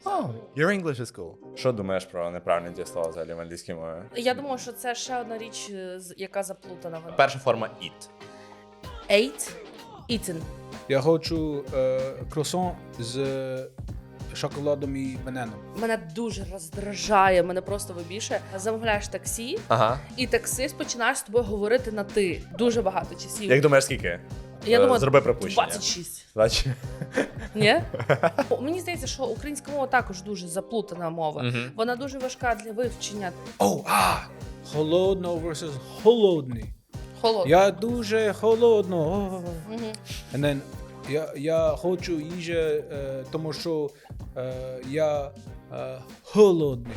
Oh, your English is cool. Що думаєш про неправильні дієслова взагалі в англійській мові? Я думаю, що це ще одна річ, яка заплутана. Перша форма eat. Ate, eaten. Я хочу круасан з шоколадом і бананом. Мене дуже роздражає, мене просто вибішує. Замовляєш таксі, і таксист починає з тобою говорити на ти. Дуже багато часів. Як думаєш, скільки? Я думаю, зроби припущення. 26. 20? Ні? Мені здається, що українська мова також дуже заплутана мова. Вона дуже важка для вивчення. Холодно versus холодний. Холодно. Я дуже холодно. And then я хочу їжі, тому що я холодний.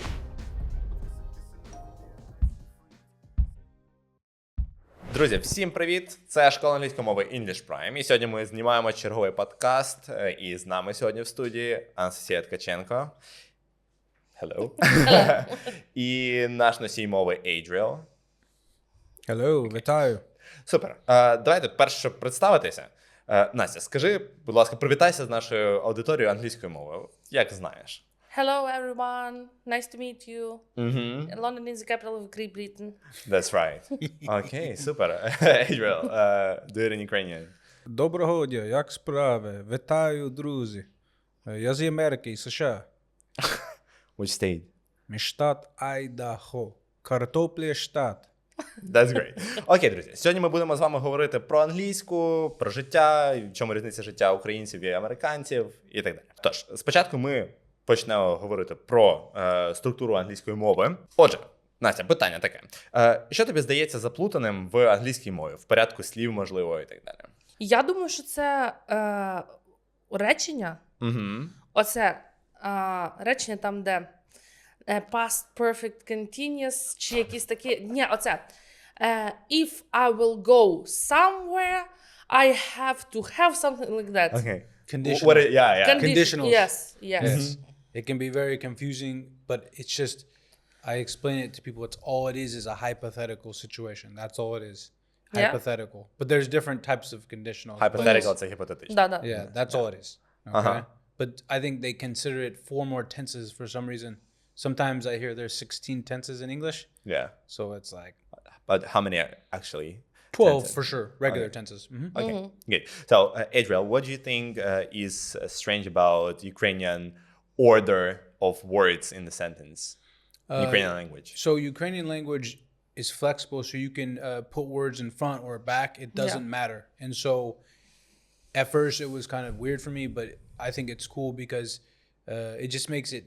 Друзі, всім привіт! Це школа англійської мови English Prime. І сьогодні ми знімаємо черговий подкаст. І з нами сьогодні в студії Анастасія Ткаченко. Hello. І наш носій мови Adriel. Hello, вітаю. Супер. Давайте перше, щоб представитися. Настя, скажи, будь ласка, привітайся з нашою аудиторією англійською мовою. Як знаєш? Hello everyone, nice to meet you. London is the capital of Great Britain. That's right. Окей, супер. Adriel, do it in Ukrainian. Доброго дня, як справи? Вітаю, друзі. Я з Америки, США. Which state? Мій штат Айдахо. Картопля штат. That's great. Окей, друзі. Сьогодні ми будемо з вами говорити про англійську, про життя, в чому різниця життя українців і американців і так далі. Тож, спочатку ми почнемо говорити про структуру англійської мови. Отже, Настя, питання таке. Що тобі здається заплутаним в англійській мові? В порядку слів, можливо, і так далі? Я думаю, що це речення. Оце речення там, де past perfect continuous, чи якісь такі... Ні, оце. If I will go somewhere, I have to have something like that. Okay. Conditional. Yeah. Conditionals. Yes. It can be very confusing, but it's just, I explain it to people, it's all it is a hypothetical situation. That's all it is. Hypothetical. But there's different types of conditionals. Hypothetical – це гіпотетично. Да. Yeah, that's all it is. Okay? But I think they consider it 4 more tenses for some reason. Sometimes I hear there's 16 tenses in English. Yeah. So it's like... But how many actually? 12 for sure, regular tenses. Okay, good. So, Adriel, what do you think is strange about Ukrainian order of words in the sentence? Ukrainian language. So Ukrainian language is flexible, so you can put words in front or back. It doesn't matter. And so at first it was kind of weird for me, but I think it's cool because it just makes it,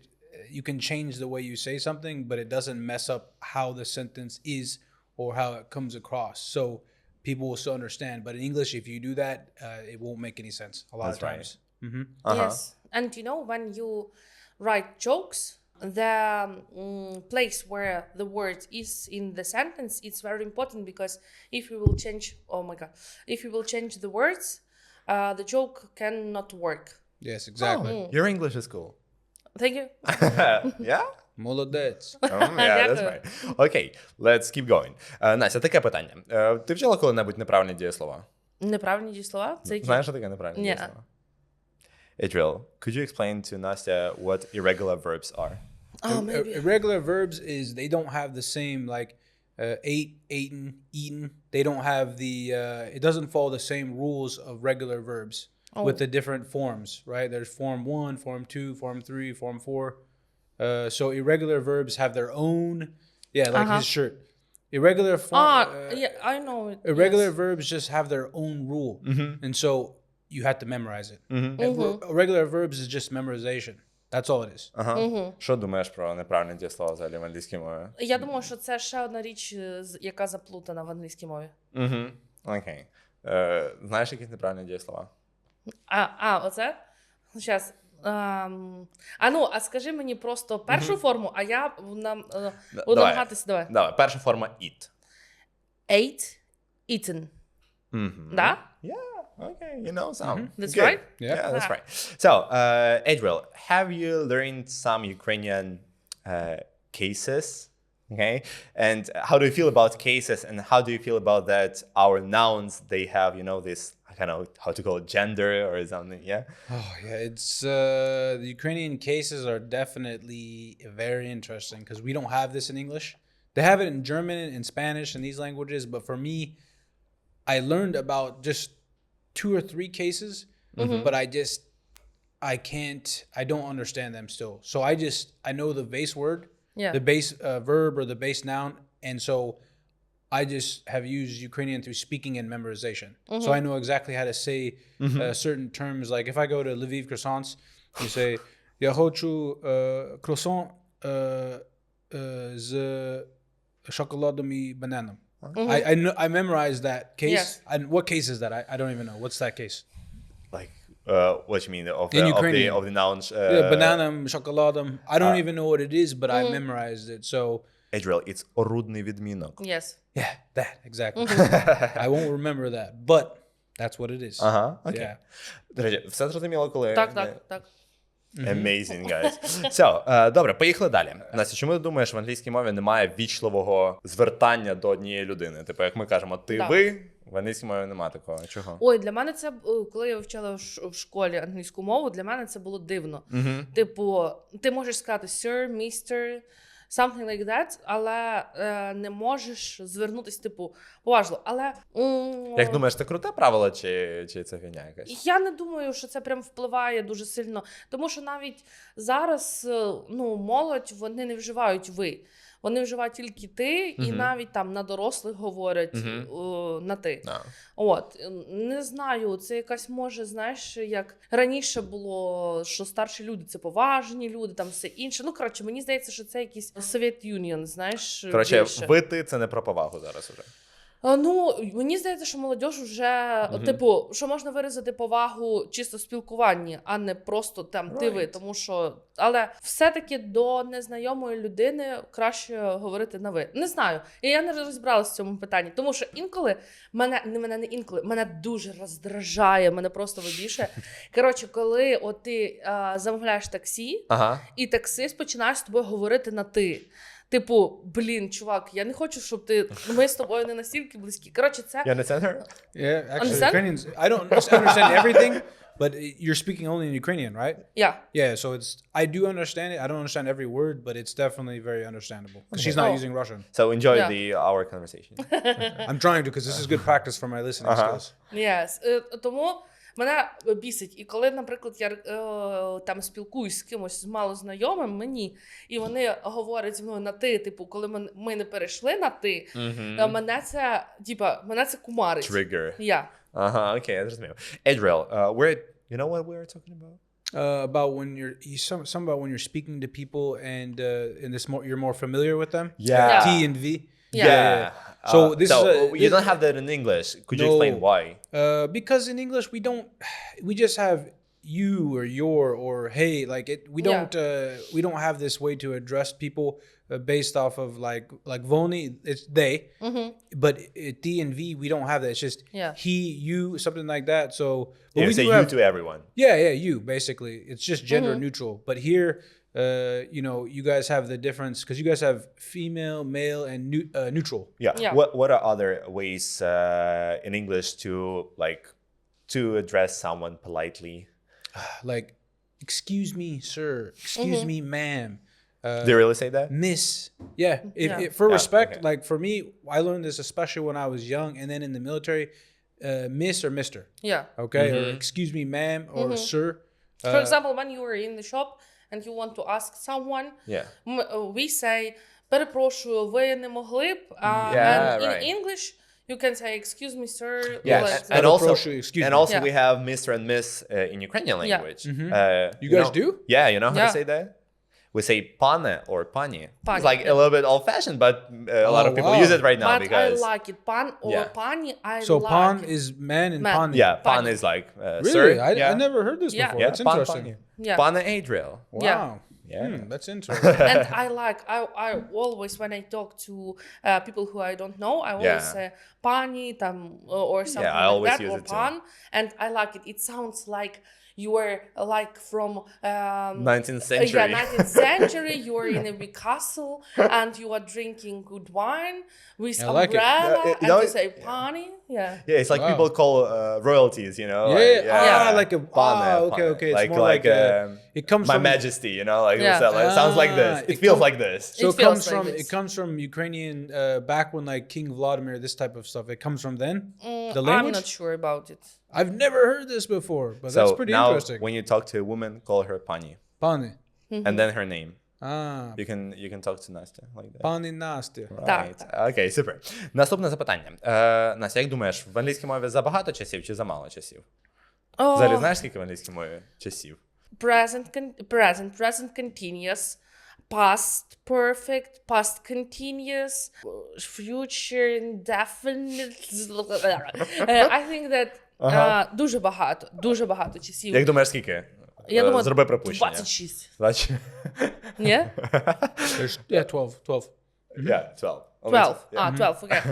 you can change the way you say something, but it doesn't mess up how the sentence is or how it comes across. So people will still understand. But in English, if you do that, it won't make any sense a lot of times. Right. Yes. And you know, when you write jokes, the place where the word is in the sentence, it's very important because if you will change, if you will change the words, the joke cannot work. Yes, exactly. Your English is cool. Thank you. Yeah? Молодець. Yeah, that's right. Okay, let's keep going. Настя, таке питання. Ти вчила коли-небудь неправильні дієслова? Неправильні дієслова? Це які? Знаєш, що таке неправильні дієслова? Adriel, could you explain to Nastya what irregular verbs are? Maybe. Irregular verbs is they don't have the same like ate, eaten, eaten. They don't have the it doesn't follow the same rules of regular verbs with the different forms, right? There's form 1, form 2, form 3, form 4. So irregular verbs have their own, like his shirt. Irregular form. I know it. Irregular verbs just have their own rule, and so you have to memorize it. Irregular verbs is just memorization. That's all it is. Що думаєш про неправильні дієслова взагалі в англійській мові? Я думаю, що це ще одна річ, яка заплутана в англійській мові. Окей. Знаєш якісь неправильні дієслова? Оце? Зараз. А скажи мені просто першу форму, а я буду намагатися. Давай. Перша форма eat. Ate, eaten. Да? Yeah, okay, you know some. That's Good. right? Yeah, that's right. So, Adriel, have you learned some Ukrainian cases Okay? And how do you feel about cases, and how do you feel about that our nouns, they have, you know, this, I don't know how to call it, gender or something, yeah? Oh, yeah, it's the Ukrainian cases are definitely very interesting because we don't have this in English. They have it in German and Spanish and these languages, but for me, I learned about just 2 or 3 cases, but I don't understand them still. So I know the base word, the base verb or the base noun, and so I just have used Ukrainian through speaking and memorization. So I know exactly how to say certain terms. Like if I go to Lviv croissants, you say, "Я хочу croissant з шоколадом і бананом." I memorized that case. Yes. And what case is that? I don't even know. What's that case? Like, what you mean of In the Ukrainian. of the nouns? Bananam, шоколадом. I don't even know what it is, but I memorized it. So Adriel, it's орудний відмінок. Yes. yeah, that exactly. I won't remember that, but that's what it is. Ага, окей. Yeah. До речі, все зрозуміло, коли... Так. Amazing, guys. So, добре, поїхали далі. Настя, чому ти думаєш, в англійській мові немає ввічливого звертання до однієї людини? Типу, як ми кажемо, ти, ви, в англійській мові немає такого. Чого? Ой, для мене це, коли я вивчала в школі англійську мову, для мене це було дивно. Типу, ти можеш сказати sir, mister, something like that, але не можеш звернутися, типу, поважливо. Але... Як думаєш, це круте правило, чи це фігня якась? Я не думаю, що це прям впливає дуже сильно. Тому що навіть зараз, молодь, вони не вживають ви. Вони вживають тільки ти, і навіть там на дорослих говорять на ти. No. От, не знаю, це якась може, знаєш, як раніше було, що старші люди – це поважні люди, там все інше. Ну, коротше, мені здається, що це якийсь Совєт Юніон, знаєш, Коротше, більше. ви-ти – це не про повагу зараз уже. Мені здається, що молодь вже, типу, що можна виразити повагу чисто в спілкуванні, а не просто там ти-ви, тому що... Але все-таки до незнайомої людини краще говорити на ви. Не знаю, і я не розібралася в цьому питанні, тому що інколи, мене дуже роздражає, мене просто вибішує. Коротше, коли ти замовляєш таксі, і таксист починає з тобою говорити на ти. Типу, чувак, я не хочу, щоб ми з тобою не настільки близькі. Коротше, це... You understand her? Yeah, actually, Understand? Ukrainians, I don't understand everything, but you're speaking only in Ukrainian, right? Yeah. Yeah, so I do understand it. I don't understand every word, but it's definitely very understandable. Because she's not using Russian. So enjoy our conversation. I'm trying to, because this is good practice for my listening skills. Yes. Тому мене бісить. І коли, наприклад, я там спілкуюсь з кимось з малознайомим мені, і вони говорять зі мною на ти, типу, коли ми не перейшли на ти, мене це кумарить. Trigger. Yeah. Ага, окей, я зрозумів. Adriel, you know what we were talking about? About when something about when you're speaking to people and you're more familiar with them. Yeah. T and V. Yeah. So you don't have that in English. Could you explain why? Because in English we just have you or your or hey, like it. We don't have this way to address people based off of like Voni. It's they, but T and V we don't have that. It's just he, you, something like that. So Yeah, we say you to everyone. Yeah, you basically. It's just gender neutral. But here. You guys have the difference because you guys have female, male, and neutral. Yeah. What are other ways in English to address someone politely? Like, excuse me, sir. Excuse me, ma'am. They really say that? Miss. Yeah. For respect, like for me, I learned this especially when I was young, and then in the military, miss or mister. Yeah. Okay. Or excuse me, ma'am, or sir. For example, when you were in the shop and you want to ask someone, we say, перепрошую, ви не могли б, and in English, you can say, excuse me, sir. Yeah, and also we have Mr. and Miss in Ukrainian language. You guys do? Yeah, you know how to say that? We say pane or pani. It's like a little bit old-fashioned, but a lot of people use it right now because... I like it. Pan or pani, So pan is man and pani. Yeah, pan is like really? sir. I never heard this before. Yeah, That's interesting. Pane Adriel. Wow. Yeah. That's interesting. And I always, when I talk to people who I don't know, I always say pani там, or something I like always that, use or it too. pan, and I like it. It sounds like you are like from 19th century. Yeah, 19th century. You are in a big castle and you are drinking good wine with I like it. umbrella, Yeah, and you say pani. Yeah, it's like Wow. people call royalties, you know? Like a okay. It's more like it comes My from Majesty, you know? Like Yeah. it sounds like this. It feels like this. So It feels like this. it comes from Ukrainian back when like King Vladimir, this type of stuff. It comes from then. The language. I'm not sure about it. I've never heard this before, but So that's pretty now interesting. when you talk to a woman, call her Pani, Pani. and then her name. You can talk to Настя like that. Pani Nastya. Right. Окей, супер. Наступне запитання. Настя, як думаєш, в англійській мові забагато часів чи замало часів? Взагалі знаєш, скільки в англійській мові часів? Present continuous, past perfect, past continuous, future indefinite. I think that дуже багато часів. Як думаєш, скільки? Я думаю, зроби припущення. 26. Ні? Yeah, 12. Yeah, 12. 12. Yeah. 12, okay.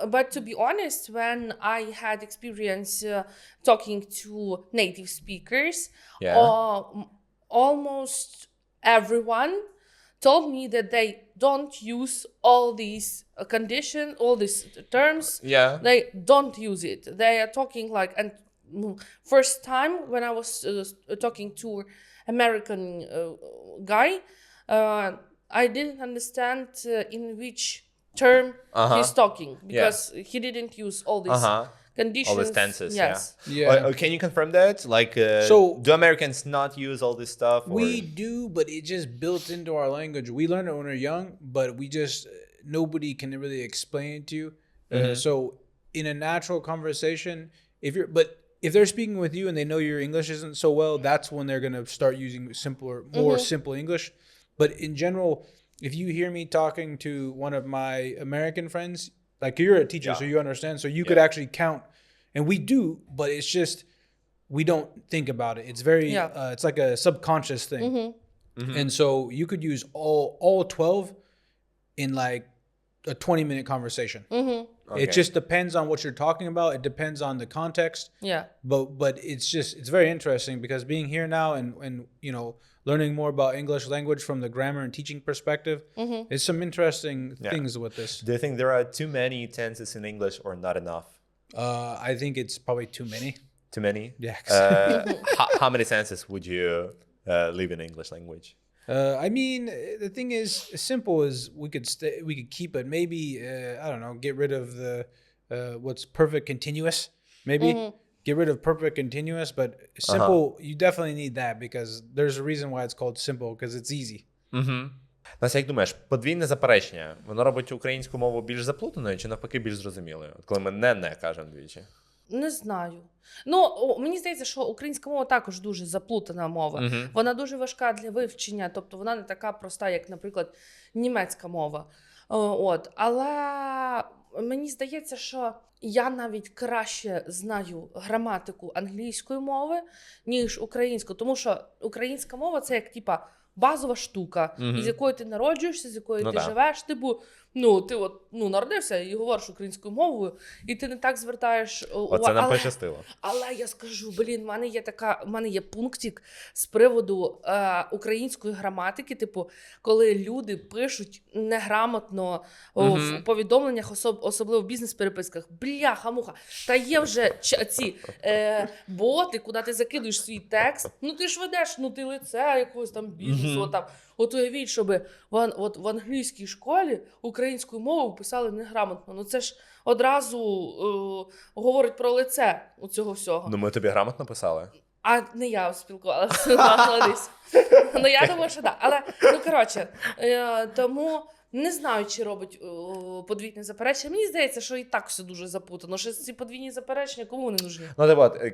But to be honest, when I had experience talking to native speakers, almost everyone told me that they don't use all these all these terms. Yeah. They don't use it. They are talking like, and first time when I was talking to American guy, I didn't understand in which term he's talking because he didn't use all these conditions. All these tenses, yes. Yeah. Can you confirm that? Like, So, do Americans not use all this stuff? Or? We do, but it just built into our language. We learn it when we're young, but we just nobody can really explain it to you. So, in a natural conversation, if they're speaking with you and they know your English isn't so well, that's when they're gonna start using more simple English. But in general, if you hear me talking to one of my American friends, like you're a teacher, so you understand, so you could actually count, and we do, but it's just we don't think about it. It's very, it's like a subconscious thing, and so you could use all 12 in like a 20-minute conversation. Okay. It just depends on what you're talking about. It depends on the context. Yeah. But it's very interesting because being here now and you know learning more about English language from the grammar and teaching perspective, there's some interesting things with this. Do you think there are too many tenses in English or not enough? I think it's probably too many. Too many? Yeah. How many tenses would you leave in English language? I mean, the thing is, simple as we could keep it. Maybe I don't know, get rid of the what's perfect continuous. Maybe get rid of perfect continuous, but simple. You definitely need that because there's a reason why it's called simple because it's easy. Настя, як думаєш, подвійне заперечення, воно робить українську мову більш заплутаною чи навпаки більш зрозумілою? От коли ми не кажемо двічі. Не знаю. Ну, мені здається, що українська мова також дуже заплутана мова. Вона дуже важка для вивчення, тобто вона не така проста, як, наприклад, німецька мова. Але мені здається, що я навіть краще знаю граматику англійської мови, ніж українську, тому що українська мова – це як, типа, базова штука, з якою ти народжуєшся, з якою ти живеш. Ти народився і говориш українською мовою, і ти не так звертаєш увагу. Оце нам пощастило. Але я скажу, в мене є пунктик з приводу української граматики, типу, коли люди пишуть неграмотно в повідомленнях, особливо в бізнес-переписках. Бляха-муха. Та є вже ці боти, куди ти закидуєш свій текст. Ти ж ведеш, ти лице якогось там бізнесу, там. От уявіть, щоб в англійській школі українською мовою писали неграмотно. Це ж одразу говорить про лице у цього всього. Ми тобі грамотно писали? А не я спілкувалася. Я думаю, що так. Але, коротше, тому не знаю, чи робить подвійне заперечення. Мені здається, що і так все дуже запутано. Що ці подвійні заперечення, кому вони нужні?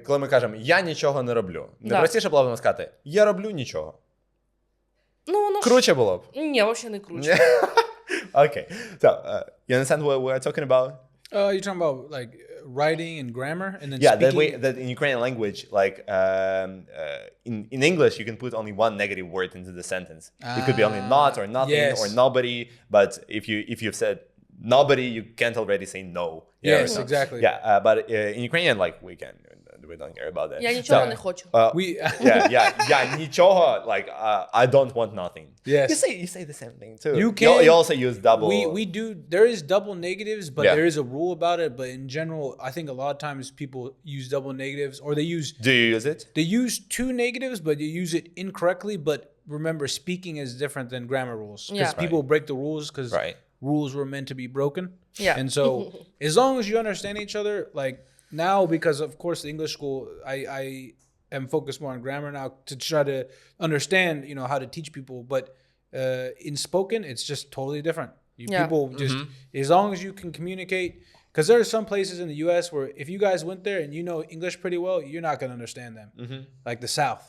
Коли ми кажемо, я нічого не роблю. Не простіше було б нам сказати, я роблю нічого. Круче було б? Ні, взагалі не круче. Okay. So, you understand what we're talking about? You're talking about like writing and grammar, and then Yeah, speaking. that in Ukrainian language, like in English, you can put only one negative word into the sentence. It could be only not or nothing yes. or nobody. But if you've said nobody, you can't already say no. Yes, so, exactly. Yeah, but in Ukrainian, like we don't care about that. Я нічого не хочу. Yeah, нічого, like I don't want nothing. Yes. You say the same thing too. You can. You also use double. We do. There is double negatives, but Yeah. there is a rule about it. But in general, I think a lot of times people use double negatives, or they use. Do you use it? They use two negatives, but you use it incorrectly. But remember, speaking is different than grammar rules because Yeah. people break the rules because rules were meant to be broken. Yeah. And so, as long as you understand each other, like now, because of course the English school, I am focused more on grammar now to try to understand, how to teach people. But in spoken, it's just totally different. People just as long as you can communicate. Because there are some places in the U.S. where if you guys went there and you know English pretty well, you're not going to understand them. Like the South.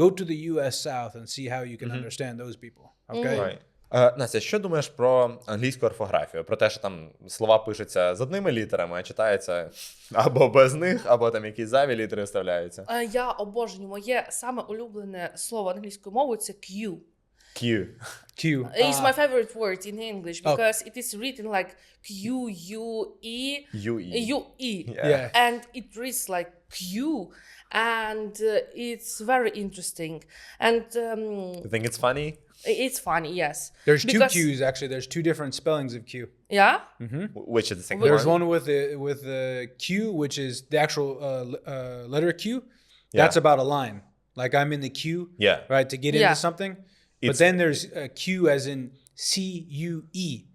Go to the U.S. South and see how you can understand those people. Okay? Right. Настя, що думаєш про англійську орфографію? Про те, що там слова пишуться з одними літерами, а читається або без них, або там якісь зайві літери вставляються? Я обожнюю. Моє саме улюблене слово англійською мовою – це Q. Q. It's my favorite word in English because it is written like Q-U-E. U-E. Yeah. And it reads like Q. And it's very interesting. And You think it's funny? it's funny, yes. There's two Q's actually. There's two different spellings of Q. Yeah? Which is the second There's one? one with the Q, which is the actual letter Q. That's about a line. Like I'm in the queue, right, to get into something. But then there's a Q as in C-U-E.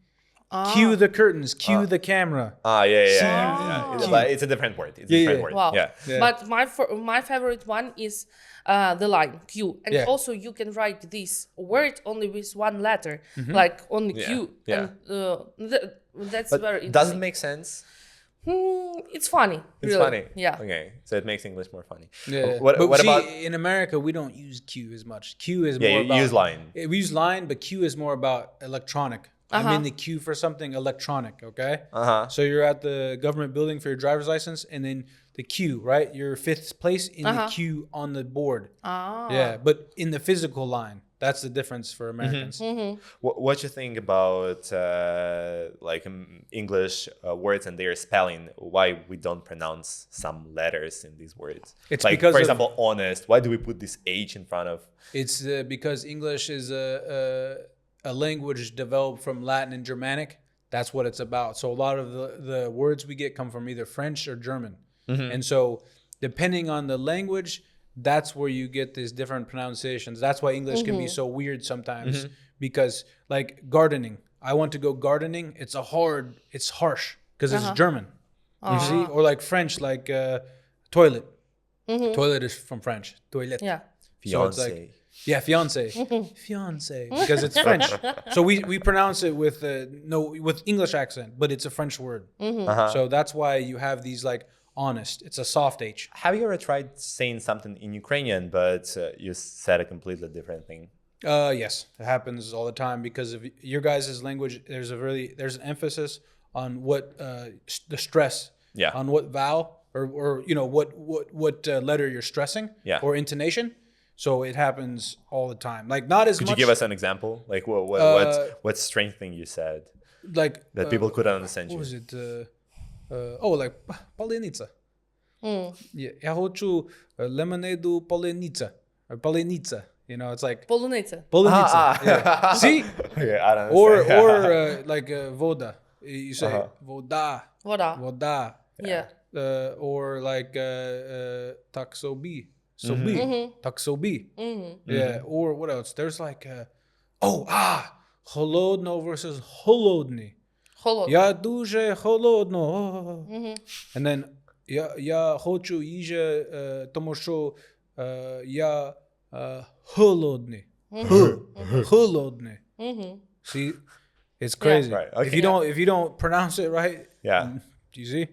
Cue the curtains, cue the camera. Yeah. But it's a different word. It's a different word. Wow. Yeah. But my favorite one is the line Q. And also you can write this word only with one letter, like only Q. And that's But very interesting. does it make sense? It's funny. It's really. funny. Yeah. Okay. So it makes English more funny. Yeah. What but see, about in America, we don't use Q as much. Q is more you about... use line. We use line, but Q is more about electronic. I'm in the queue for something electronic, okay? So you're at the government building for your driver's license, and then the queue, right? You're fifth place in the queue on the board. Yeah, but in the physical line. That's the difference for Americans. What you think about like English words and their spelling? Why we don't pronounce some letters in these words? It's like, because for example, honest. Why do we put this H in front of? It's because English is a language developed from Latin and Germanic. That's what it's about. So a lot of the words we get come from either French or German. And so depending on the language, that's where you get these different pronunciations. That's why English can be so weird sometimes. Because like gardening, I want to go gardening. It's harsh because it's German. You see? Or like French, like toilet. Toilet is from French. Toilet. Yeah. Fiancé. So it's like, yeah, fiance. Fiance. Because it's French. So we pronounce it with with English accent, but it's a French word. So that's why you have these like honest. It's a soft H. Have you ever tried saying something in Ukrainian, but you said a completely different thing? Yes, it happens all the time because of your guys' language. There's an emphasis on what the stress, on what vowel or what letter you're stressing, or intonation. So it happens all the time. Like not as much. Could you give us an example? Like what strange thing you said? Like that people couldn't understand you. What was it? Like палениця. Я хочу лимонаду палениця. Палениця. It's like Полуниця. Полуниця. Yeah. See? Okay, I don't understand. Or like voda. You say voda. Вода. Yeah. Or like taksobi. Taksobi. Yeah. Or what else? There's like холодно versus холодний. Холодно. Я дуже холодно. And then я хочу їжі, тому що я холодний. Холодний. See, it's crazy. Right. Okay. If you don't pronounce it right, do you see?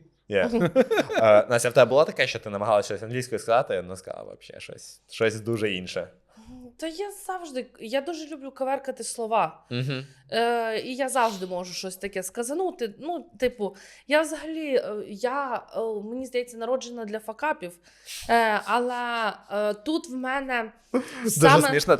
Настя, в тебе було таке, що ти намагалася щось англійською сказати, але сказала взагалі щось дуже інше? Та я дуже люблю коверкати слова. І я завжди можу щось таке сказанути. Ну, типу, я взагалі, мені здається, народжена для факапів, але тут в мене Дуже смішно,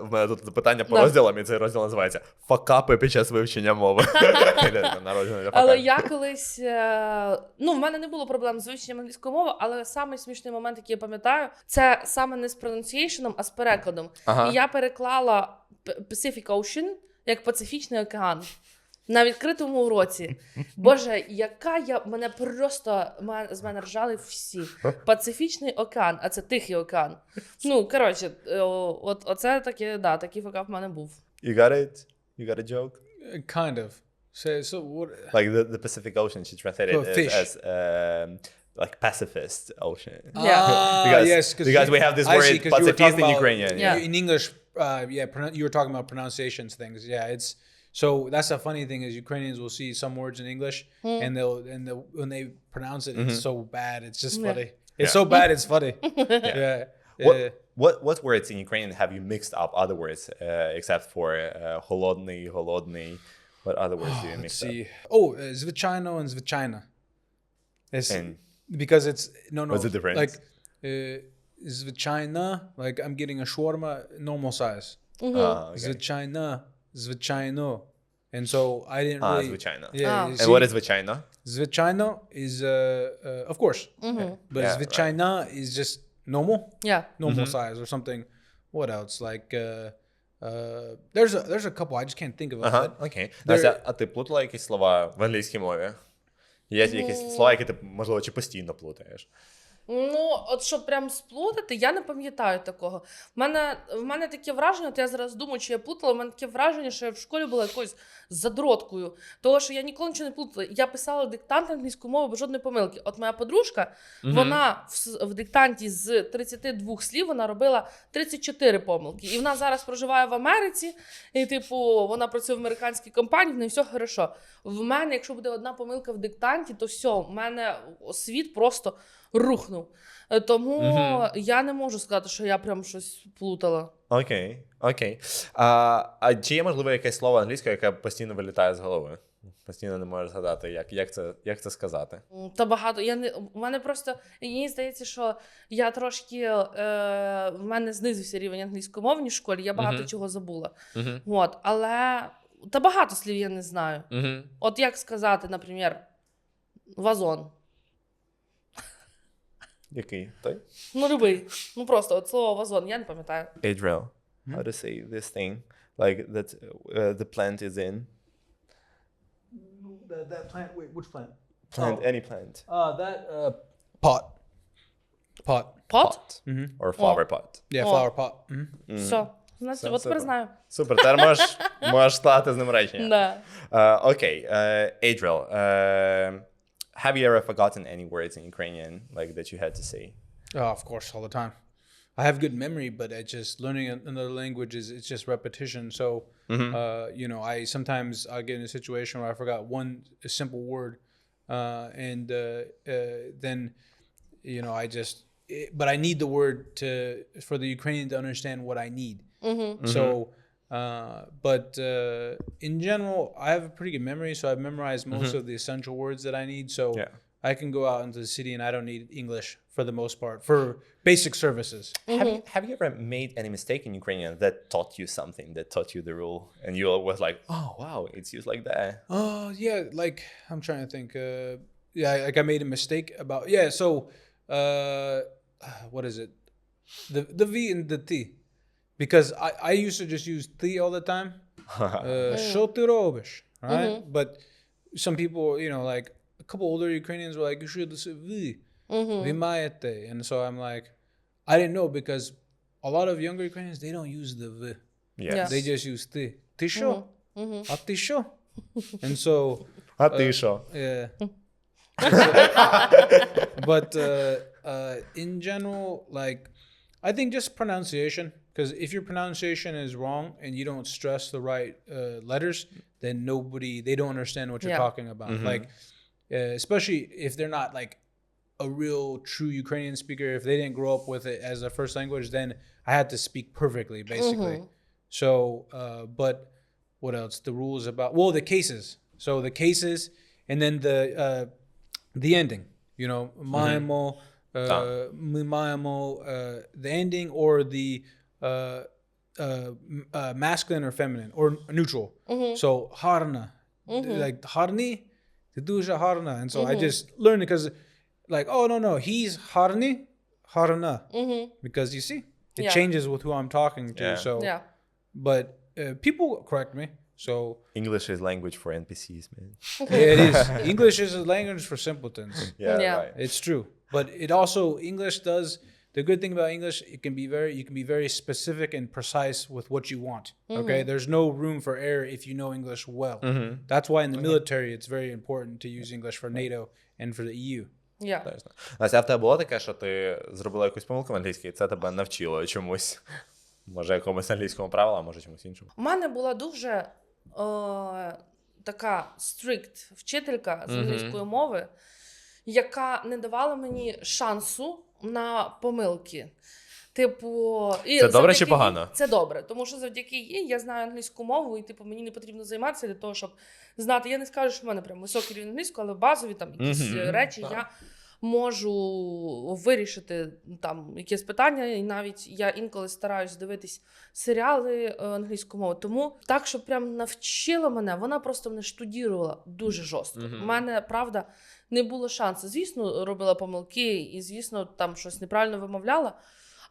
в мене тут запитання по розділам, і цей розділ називається «Факапи під час вивчення мови». Народжена для факапів. Але я колись, в мене не було проблем з вивченням англійської мови, але самий смішний момент, який я пам'ятаю, це саме не з pronunciation, а з перекладом. І я переклала Pacific Ocean як Пацифічний океан на відкритому уроці. Боже, з мене ржали всі. Пацифічний океан, а це Тихий океан. Ну, коротше, оце такий факап в мене був. You got it? You got a joke? Kind of. So what? Like the Pacific Ocean, she translated it as like pacifist ocean. Yes, because we have this word pacifist in Ukrainian. In English, you were talking about pronunciations things. Yeah, it's so that's a funny thing is Ukrainians will see some words in English and when they pronounce it, it's so bad. It's just funny. It's so bad, it's funny. What words in Ukrainian have you mixed up other words except for holodny? What other words do you mix up? Звичайно and звичайна. Because it's What's the difference? Like звичайна, like I'm getting a shawarma normal size. Звичайно. And so I didn't really. Звичайно. Yeah. And what is звичайно? Звичайно is of course. But звичайна is just normal. Yeah. Normal size or something. What else? Like there's a couple I just can't think of it. Окей. Настя, а ти плутала якісь слова в англійській мові? Є якісь слова, які ти, можливо, чи постійно плутаєш? Ну, от щоб прям сплутати, я не пам'ятаю такого. В мене таке враження, от я зараз думаю, чи я плутала, в мене таке враження, що я в школі була якоюсь задроткою. Того, що я ніколи нічого не плутала. Я писала диктант англійської мови без жодної помилки. От моя подружка, вона в диктанті з 32 слів, вона робила 34 помилки. І вона зараз проживає в Америці, і, типу, вона працює в американській компанії, в неї все хорошо. В мене, якщо буде одна помилка в диктанті, то все, в мене світ просто рухнув. Тому я не можу сказати, що я прям щось плутала. Окей. А чи є, можливо, якесь слово англійське, яке постійно вилітає з голови? Постійно не можеш згадати, як це сказати? Та багато. У мене просто, мені здається, що я трошки, в мене знизився рівень англійської мови в школі, я багато чого забула. От, але, та багато слів я не знаю. От як сказати, наприклад, вазон. Який? Той? Ну, любий. Ну, просто от слово вазон, я не пам'ятаю. Adriel, how to say this thing? Like that the plant is in? That plant, wait, which plant? Any plant. Pot. Pot? Or flower pot. Yeah, flower pot. Все. Значить, от тепер знаю. Супер, тепер можеш складати з ним речення. Окей, Adriel, have you ever forgotten any words in Ukrainian like that you had to say? Oh, of course, all the time. I have good memory, but learning another language it's just repetition. So, I sometimes I'll get in a situation where I forgot a simple word, and then, but I need the word for the Ukrainian to understand what I need. So, but in general, I have a pretty good memory, so I've memorized most of the essential words that I need. So I can go out into the city and I don't need English for the most part, for basic services. Have you ever made any mistake in Ukrainian that taught you something, that taught you the rule, and you was like, oh, wow, it's used like that? Oh, yeah, like, I'm trying to think. Like I made a mistake about, so, what is it? The V and the T. Because I used to just use the all the time. Що ти робиш? Right? But some people, like a couple older Ukrainians were like, you should say ви. Ви маєте. And so I'm like, I didn't know because a lot of younger Ukrainians, they don't use the ви. Yes. They just use ти. Ти що? А ти що? And so... А ти що? Yeah. But in general, like, I think just pronunciation. Because if your pronunciation is wrong and you don't stress the right letters, then they don't understand what you're talking about. Like, especially if they're not like a real true Ukrainian speaker, if they didn't grow up with it as a first language, then I had to speak perfectly, basically. So, but what else? The rules about, well, the cases. So the cases, and then the ending, you know, маємо, ми маємо, the ending, or the masculine or feminine, or neutral. So гарна, like гарний, ти дуже гарна. And so I just learned it because like, oh, no, he's harna. Because you see, it changes with who I'm talking to. So, but people correct me. So English is language for NPCs, man. yeah, it is. English is a language for simpletons. Yeah, right. It's true. But it also, English does, the good thing about English, you can be very specific and precise with what you want. Okay? There's no room for error if you know English well. That's why in the military, it's very important to use English for NATO and for the EU. Настя, а в тебе було таке, що ти зробила якусь помилку в англійській, і це тебе навчило чомусь? Може, якомусь англійському правилу, а може чомусь іншому? У мене була дуже така стрикт вчителька з англійської мови, яка не давала мені шансу на помилки. Типу, і це добре чи погано? Це добре, тому що завдяки їй я знаю англійську мову, і типу мені не потрібно займатися для того, щоб знати. Я не скажу, що в мене прям високий рівень англійської, але базові там якісь речі я можу вирішити там якісь питання, і навіть я інколи стараюсь дивитись серіали англійською мовою. Тому так, що прям навчила мене, вона просто мене штудірувала дуже жорстко. У мене, правда, не було шансу. Звісно, робила помилки і, звісно, там щось неправильно вимовляла,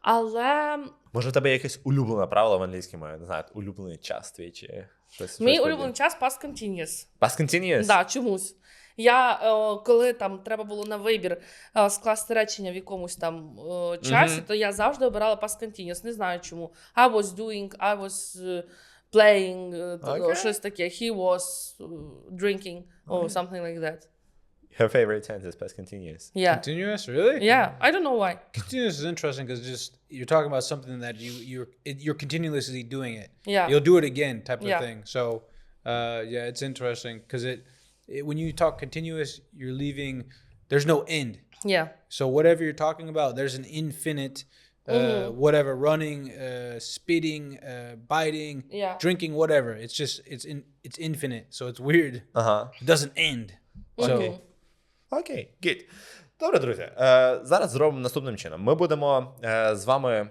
але... Може, у тебе є якесь улюблене правило в англійській мові? Не знаю, улюблений час твій чи щось? Мій улюблений час past continuous. Past continuous? Да, чомусь. Я, коли там треба було на вибір скласти речення в якомусь там часі, то я завжди обирала past continuous. Не знаю чому. I was doing, I was playing, щось таке. He was drinking, or something like that. Your favorite tense is past continuous? Yeah. Continuous, really? Yeah, I don't know why. Continuous is interesting because just you're talking about something that you're continuously doing it. Yeah. You'll do it again, type of thing. So, yeah, it's interesting because when you talk continuous, you're leaving. There's no end. Yeah. So whatever you're talking about, there's an infinite, whatever, running, spitting, biting, drinking, whatever. It's just it's infinite. So it's weird. It doesn't end. So. Окей, good. Добре, друзі. Зараз зробимо наступним чином. Ми будемо з вами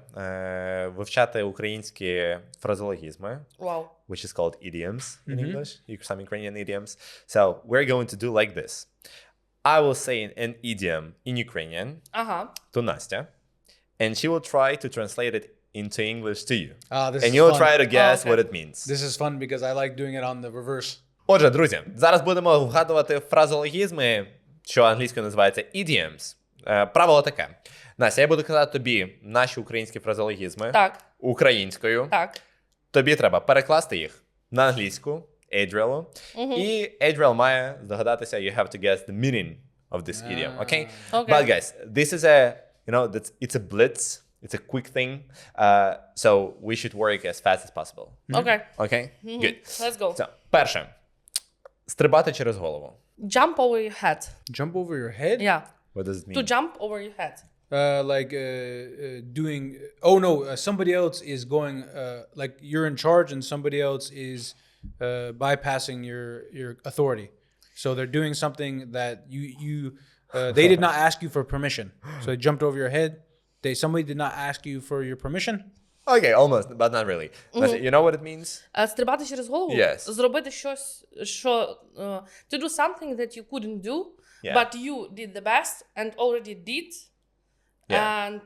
вивчати українські фразеологізми. Wow. Which is called idioms in English. Some Ukrainian idioms. So we're going to do like this. I will say an idiom in Ukrainian to Nastya, and she will try to translate it into English to you. This and is you'll fun. try to guess what it means. This is fun because I like doing it on the reverse. Отже, друзі, зараз будемо вгадувати фразеологізми, що англійською називається idioms. Правило таке. Настя, я буду казати тобі наші українські фразеологізми українською. Так. Тобі треба перекласти їх на англійську, Adriel. І Adriel має здогадатися, you have to guess the meaning of this idiom, okay? But guys, this is it's a blitz. It's a quick thing. So we should work as fast as possible. Okay? Good. Let's go. So, перше. Стрибати через голову. Jump over your head. Jump over your head? Yeah. What does it mean? To jump over your head. Like doing. Oh no! Somebody else is going. Like you're in charge, and somebody else is bypassing your authority. So they're doing something that you they did not ask you for permission. So they jumped over your head. Somebody did not ask you for your permission. Okay, almost, but not really. You know what it means? Стрибати через голову? Yes. Зробити щось, що... to do something that you couldn't do, but you did the best and already did. And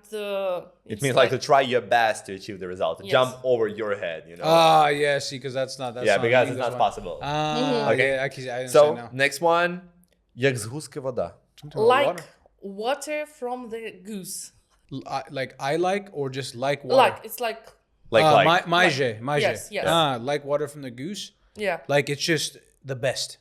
it means like to try your best to achieve the result. To jump over your head, you know? Yeah, see, because that's not... That's yeah, not because it's not possible. Okay, I understand so, now. next one. Як з гуски вода. Like water from the goose. Like I like or just like water? Like, it's like... Майже. Yes. Like water from the goose? Yeah. Like it's just the best.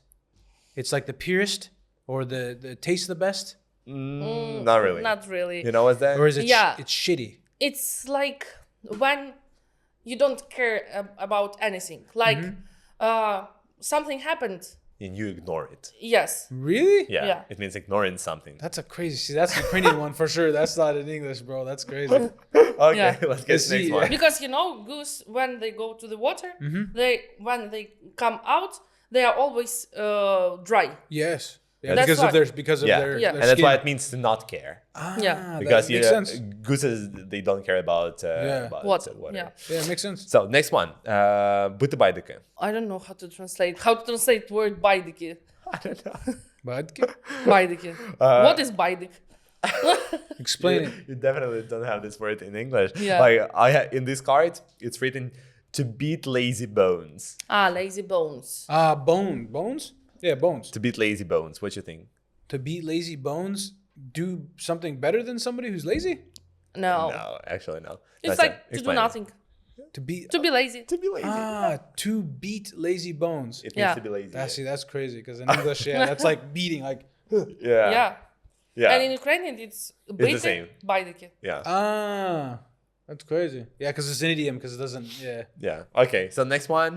It's like the purest or the taste the best? Not really. Not really. You know what's that? Or is it it's shitty? It's like when you don't care about anything. Like something happened and you ignore it. Yes. Really? Yeah, Yeah. it means ignoring something. That's a crazy. See, that's the Ukrainian one for sure. That's not in English, bro. That's crazy. Okay, Yeah. let's get to the next See, one. Because goose when they go to the water, when they come out, they are always dry. Yes. Yeah, That's because why. of their Yeah. their And that's skin. why it means to not care. Yeah. Because that makes sense. gooses, they don't care about, about Water. water. Yeah. Yeah, it makes sense. So, next one. Бити байдики. I don't know how to translate word байдики. I don't know. But Байдики. What is байdik? explain it. You definitely don't have this word in English. Yeah. Like in this card, it's written to beat lazy bones. Lazy bones. Bones? Yeah, bones. To beat lazy bones. What you think? To beat lazy bones, do something better than somebody who's lazy? No. No, actually no. It's That's like it. to do Explain it. nothing. To be To be lazy. To be lazy. to beat lazy bones. It means Yeah. to be lazy. That's crazy because in English, yeah, that's like beating, like Yeah. Yeah. Yeah. And in Ukrainian, it's бити, same. байдики. Yeah. that's crazy. Yeah, because it's an idiom because it doesn't. Yeah. Yeah. Okay. So next one.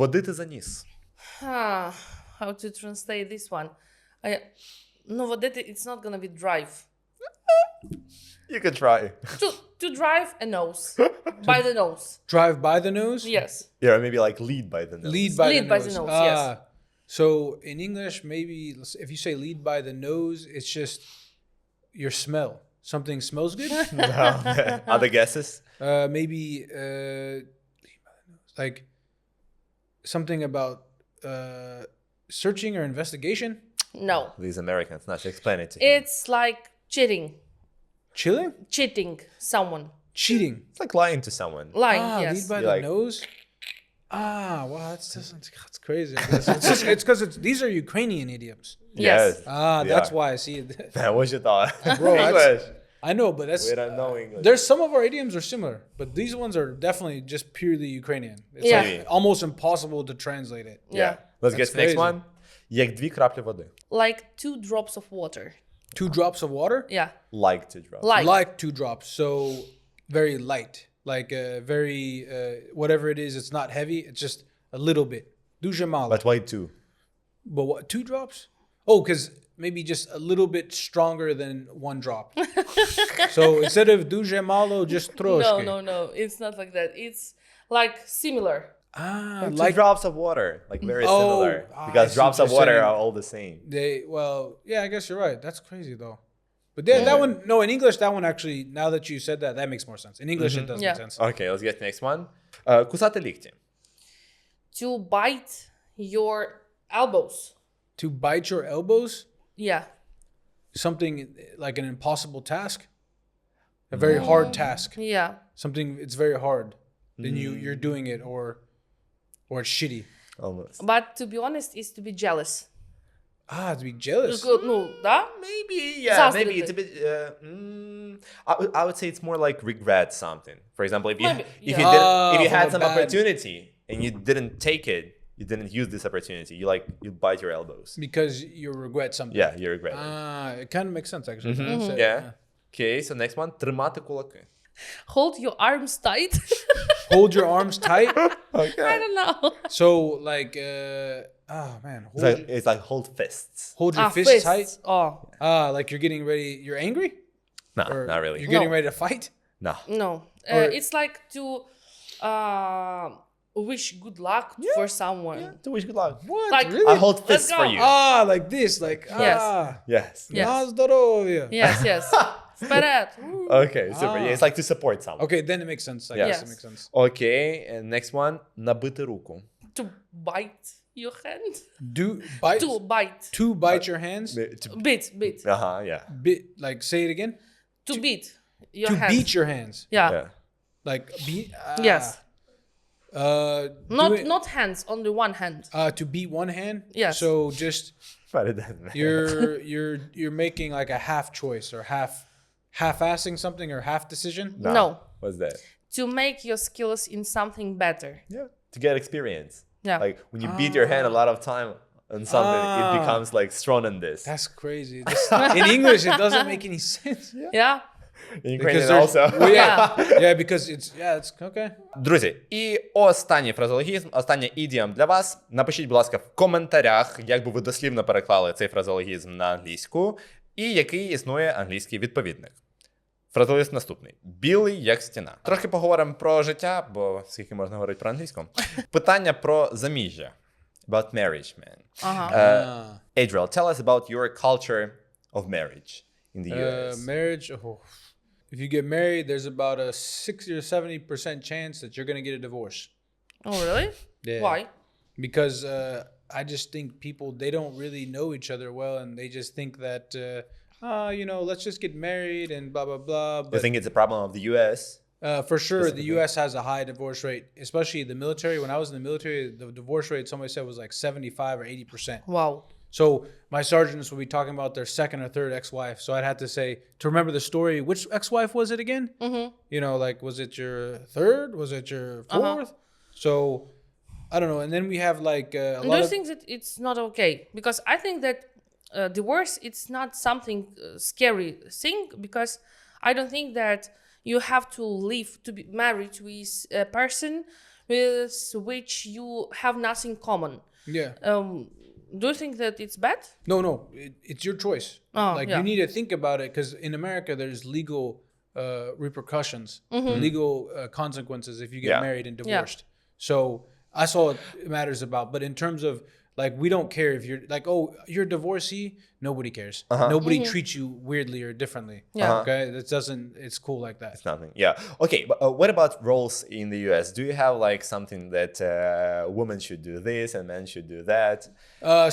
Водити за ніс. How to translate this one? No, водити, it's not gonna be drive. You can try. To drive a nose. By the nose. Drive by the nose. Yes. Yeah, maybe like lead by the nose. Lead by Lead the by nose. the nose, yes. So in English, maybe if you say lead by the nose, it's just your smell. Something smells good. No. Other guesses? Maybe like something about searching or investigation. No. These Americans, not to explain it to him. It's like cheating. Cheating? Someone. Cheating. It's like lying to someone. Lying, yes. Lead by You the like- nose. Wow, that's crazy. I guess. It's because these are Ukrainian idioms. Yes. That's why I see it. What you thought? Bro, English. I know, but that's We don't know English. there's some of our idioms are similar, but these ones are definitely just purely Ukrainian. It's Yeah. like almost impossible to translate it. Yeah. Let's get That's to the next crazy. one. Як дві краплі води. Like 2 drops of water. 2 drops of water? Yeah. Like to drop. Like. 2 drops. So very light. Like very whatever it is, it's not heavy, it's just a little bit. Дуже мало. But why two? But what, 2 drops? Oh, because maybe just a little bit stronger than 1 drop. So instead of дуже мало, just трошки. No. It's not like that. It's like similar. Two Like drops of water. Like very Oh, similar. I Because see drops what of you're water saying. are all the same. I guess you're right. That's crazy though. But that one, no, in English, that one actually, now that you said that, that makes more sense. In English, it does Yeah. make sense. Okay, let's get to the next one. Кусати лікті. To bite your elbows. To bite your elbows, Yeah. something like an impossible task, a very hard task, Yeah. something it's very hard. Then you're doing it, or it's shitty. Almost. But to be honest, is to be jealous. To be jealous. Ну, да? Maybe, yeah, Заздрити. maybe it's a bit. I would say it's more like regret something. For example, if you Maybe, if yeah. you did if you from had a some bad- opportunity and you didn't take it, you didn't use this opportunity. You bite your elbows. Because you regret something. Yeah, you regret it. It kind of makes sense actually. Yeah. Okay, so next one. Тримати кулаки. Hold your arms tight. Hold your arms tight. I don't know. So like, It's like hold fists. hold your fists tight. Oh, Like you're getting ready. You're angry. No, Or not really. You're getting No. ready to fight. No. no. Or- It's like to wish good luck for someone. To wish good luck. What? Like- Really? I hold Let's fists for go. you. Like this. Like Yes. Yes. Yes. На здоров'я. Yes. Вперед. Okay, super. Yeah, it's like to support someone. Okay, then it makes sense. I Yes. guess it makes sense. Okay, and next one. Набити руку. To bite your hand. Do bite. To bite. To bite your hands. Beat. Yeah. Bit like say it again. To beat your To hands. beat your hands. Yeah. Yeah. Like beat. Yes. do it- Not hands, only one hand. to beat one hand. Yes. So just But it doesn't matter. you're making like a half choice or half-assing something or half decision. No. What's that? To make your skills in something better. Yeah. To get experience. Yeah. Like when you beat your hand a lot of time on something, it becomes like strong in this. That's crazy. In English, it doesn't make any sense. Yeah. Ukrainian there's- also. well, yeah, because it's okay. Друзі, і останній фразеологізм, останній ідіом для вас. Напишіть, будь ласка, в коментарях, як би ви дослівно переклали цей фразеологізм на англійську, і який існує англійський відповідник. Фразеологізм наступний. Білий, як стіна. Трохи поговоримо про життя, бо скільки можна говорити про англійську. Питання про заміжжя. About marriage, man. Adriel, tell us about your culture of marriage in the US. Marriage. If you get married, there's about a 60 or 70% chance that you're gonna get a divorce. Oh, really? Yeah. Why? Because I just think people, they don't really know each other well, and they just think that let's just get married and blah blah blah. Do you think it's a problem of the US? For sure, the U.S. has a high divorce rate, especially the military. When I was in the military, the divorce rate, somebody said, was like 75 or 80%. Wow. So my sergeants would be talking about their second or third ex-wife. So I'd have to say, to remember the story, which ex-wife was it again? Mm-hmm. Was it your third? Was it your fourth? So I don't know. And then we have like a lot Do you of... think that it's not okay? Because I think that divorce, it's not something scary thing, because I don't think that you have to live, to be married with a person with which you have nothing common. Yeah. Do you think that it's bad? No. It's your choice. You need to think about it, because in America, there's legal repercussions, legal consequences if you get married and divorced. So that's all it matters about. But in terms of, like, we don't care if you're like, oh, you're a divorcee. Nobody cares. Nobody treats you weirdly or differently. Yeah. Okay. It's cool like that. It's nothing. Yeah. Okay. But what about roles in the US? Do you have like something that women should do this and men should do that?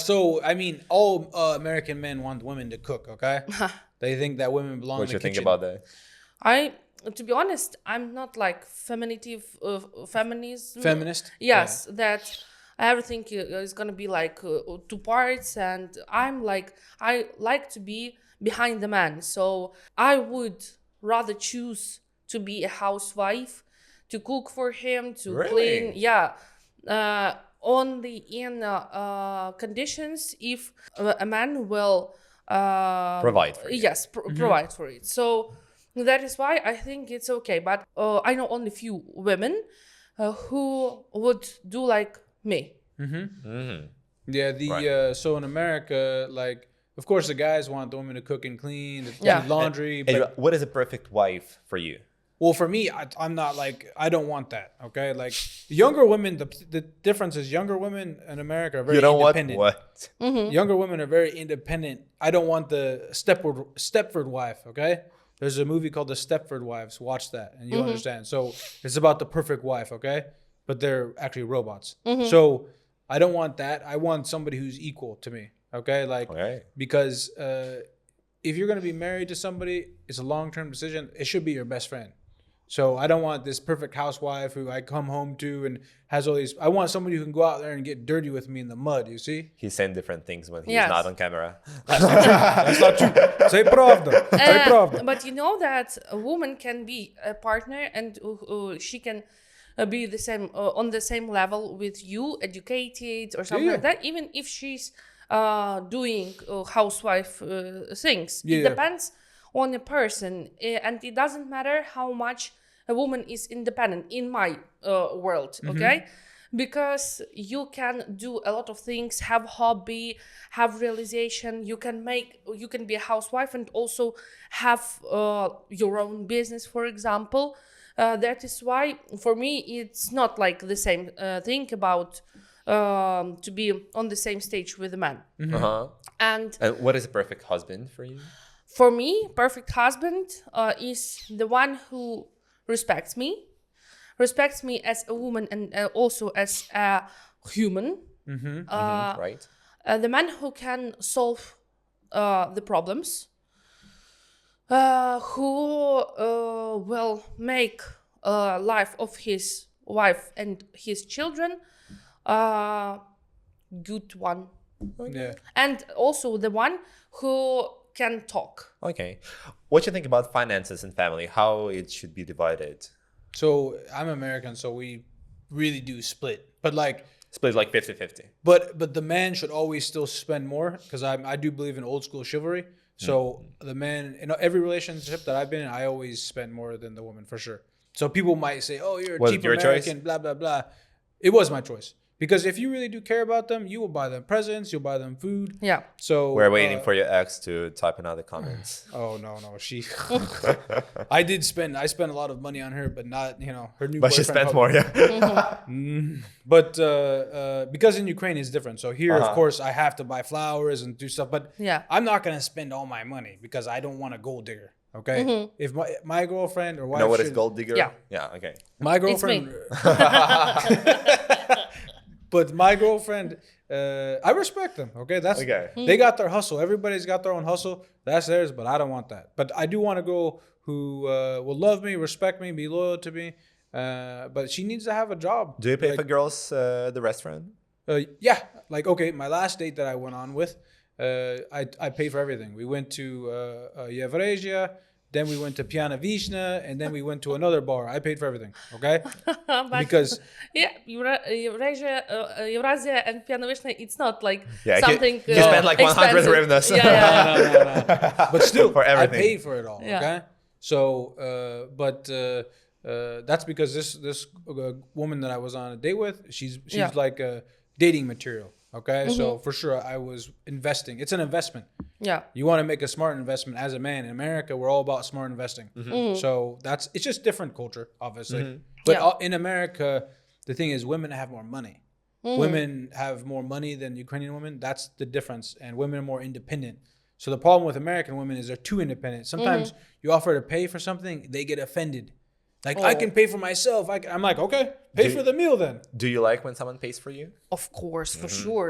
So I mean, all American men want women to cook. Okay. They think that women belong What in do you the think kitchen. about that? To be honest, I'm not like feminism. Feminist. Yes, that everything is gonna be like two parts, and I like to be behind the man. So I would rather choose to be a housewife, to cook for him, to clean. Yeah, only in conditions if a man will Provide for you. Yes, provide for it. So that is why I think it's okay. But I know only few women who would do like me. Yeah, so in America, like, of course the guys want the women to cook and clean, to do laundry. And But what is a perfect wife for you? well, for me, I'm not like, I don't want that. Okay, like younger women, the difference is younger women in America are very You don't independent. want what? Younger women are very independent. I don't want the Stepford wife. Okay, there's a movie called The Stepford Wives. Watch that and you'll understand. So it's about the perfect wife. Okay, but they're actually robots. So I don't want that. I want somebody who's equal to me. Okay, because if you're going to be married to somebody, it's a long-term decision. It should be your best friend. So I don't want this perfect housewife who I come home to and has all these. I want somebody who can go out there and get dirty with me in the mud. You see? He's saying different things when he's not on camera. That's not true. Say правда. Say правда. But you know that a woman can be a partner, and she can be the same on the same level with you, educated or something like that, even if she's doing housewife things. It depends on a person, and it doesn't matter how much a woman is independent in my world. Okay, because you can do a lot of things, have hobby, have realization. You can be a housewife and also have your own business, for example. That is why, for me, it's not like the same thing about to be on the same stage with a man. And what is a perfect husband for you? For me, perfect husband is the one who respects me as a woman and also as a human. Right. The man who can solve the problems, who will make life of his wife and his children good one. Yeah. And also the one who can talk. Okay. What do you think about finances and family? How it should be divided? So I'm American, so we really do split. But like Split like 50-50. But the man should always still spend more, because I do believe in old school chivalry. So the man, in every relationship that I've been in, I always spend more than the woman, for sure. So people might say, oh, you're a Was cheap it your American, choice? blah, blah, blah. It was my choice. Because if you really do care about them, you will buy them presents, you'll buy them food. Yeah. So We're waiting for your ex to type in other comments. Oh no, she. I spent a lot of money on her, but not her new. But she boyfriend spent more, yeah. But because in Ukraine it's different. So here, of course, I have to buy flowers and do stuff. But Yeah. I'm not gonna spend all my money because I don't want a gold digger. Okay, if my girlfriend or wife, Know what is gold digger? Yeah. Yeah, okay. my girlfriend. But my girlfriend, I respect them. Okay, that's Okay. They got their hustle. Everybody's got their own hustle. That's theirs. But I don't want that. But I do want a girl who will love me, respect me, be loyal to me. But she needs to have a job. Do you pay for girls the restaurant? Yeah, like okay, my last date that I went on with, I paid for everything. We went to Yevresia, then we went to Piana Vishna, and then we went to another bar. I paid for everything. Okay, because Eurasia and Piano Vishna, it's not like Yeah, something you spent like 100 expensive. hryvnias. Yeah, yeah. no. But still, For everything. I paid for it all. Yeah. Okay, so that's because this woman that I was on a date with, she's Yeah. like a dating material. Okay, so for sure I was investing. It's an investment. Yeah. You want to make a smart investment as a man. In America, we're all about smart investing. So it's just different culture, obviously. But Yeah. in America, the thing is, women have more money. Women have more money than Ukrainian women. That's the difference. And women are more independent. So the problem with American women is they're too independent. Sometimes you offer to pay for something, they get offended. Like, I can pay for myself. I'm like, okay, pay for the meal then. Do you like when someone pays for you? Of course, for sure.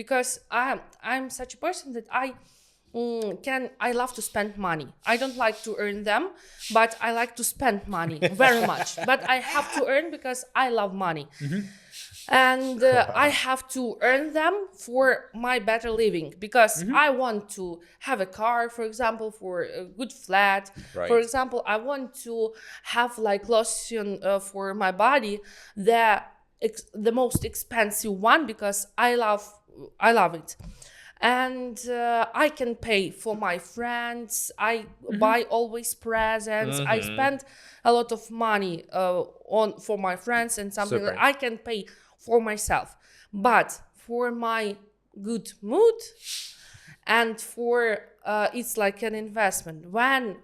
Because I'm such a person that I love to spend money. I don't like to earn them, but I like to spend money very much. But I have to earn because I love money. And I have to earn them for my better living because I want to have a car, for example, for a good flat. Right. For example, I want to have like lotion for my body, the most expensive one because I love it. And I can pay for my friends. I buy always presents. I spend a lot of money for my friends and something Super. that I can pay for myself. But for my good mood and for it's like an investment. When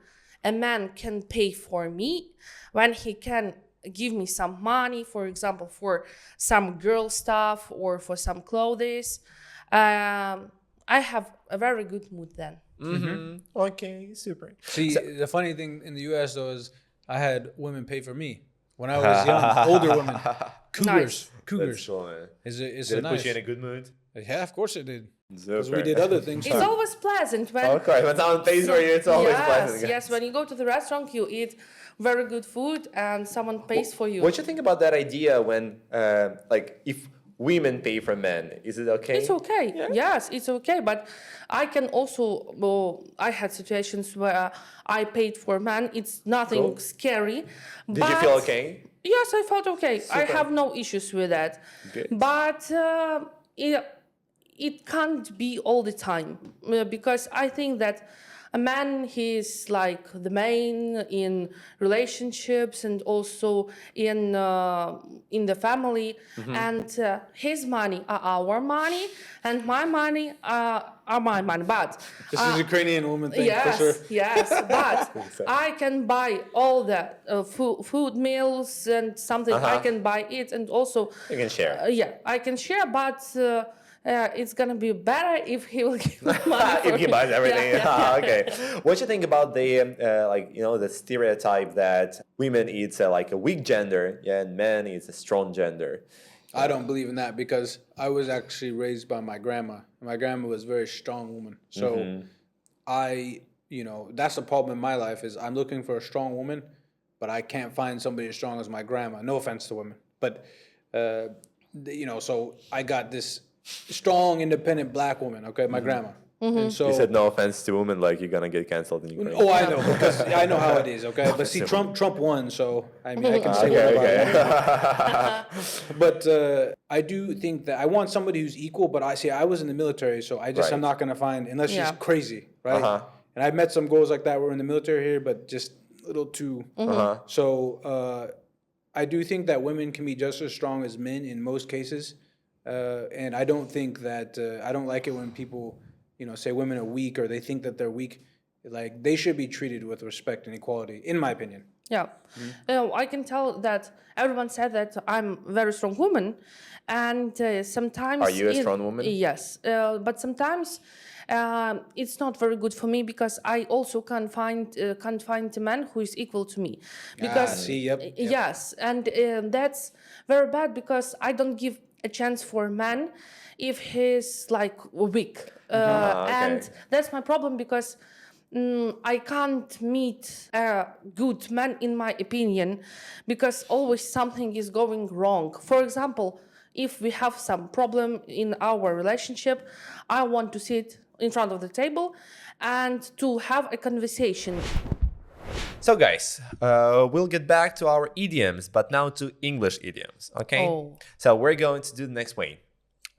a man can pay for me, when he can give me some money, for example, for some girl stuff or for some clothes, I have a very good mood then. Okay, super. See, the funny thing in the U.S. though is I had women pay for me when I was young. Older women, cougars. That's cool, man. Is Did it nice. put you in a good mood? Yeah, of course it did. Because Super. we did other things. It's always pleasant when Okay, when someone pays for you, it's always pleasant. Yes, when you go to the restaurant, you eat very good food and someone pays for you. What do you think about that idea when, like, if women pay for men, is it okay? It's okay. Yeah. Yes, it's okay. But I can also, I had situations where I paid for men. It's nothing Cool. scary. Did you feel okay? Yes, I felt okay. I Super. have no issues with that. Good. But it can't be all the time because I think that a man, he's like the main in relationships and also in the family, and his money are our money and my money are my money. But This is a Ukrainian woman thing for yes, sure. yes, but I can buy all the food meals and something. I can buy it and also You can share. yeah, I can share, but it's gonna be better if he will give me money If he buys everything. Yeah. Okay. What do you think about the the stereotype that women is like a weak gender, and men is a strong gender? I don't believe in that because I was actually raised by my grandma. My grandma was a very strong woman. So that's the problem in my life is I'm looking for a strong woman, but I can't find somebody as strong as my grandma. No offense to women, but so I got this strong, independent black woman. Okay, my grandma. And so You said no offense to women, like you're gonna get canceled in Ukraine. Oh, I know because I know how it is. Okay, but see, Trump won, so I mean I can say whatever I want. But I do think that I want somebody who's equal. But I was in the military, so I'm not gonna find unless she's Yeah. crazy, right? And I've met some girls like that who were in the military here, but just a little too. So I do think that women can be just as strong as men in most cases. And I don't think that, I don't like it when people, say women are weak or they think that they're weak. Like, they should be treated with respect and equality, in my opinion. Yeah. I can tell that everyone said that I'm a very strong woman. And sometimes... Are you a strong woman? Yes. But sometimes it's not very good for me because I also can't find a man who is equal to me. Because, Yep. Yes. And that's very bad because I don't give a chance for a man if he's like weak. And that's my problem because I can't meet a good man in my opinion because always something is going wrong. For example, if we have some problem in our relationship, I want to sit in front of the table and to have a conversation. So guys, we'll get back to our idioms, but now to English idioms, okay? Oh. So we're going to do the next way.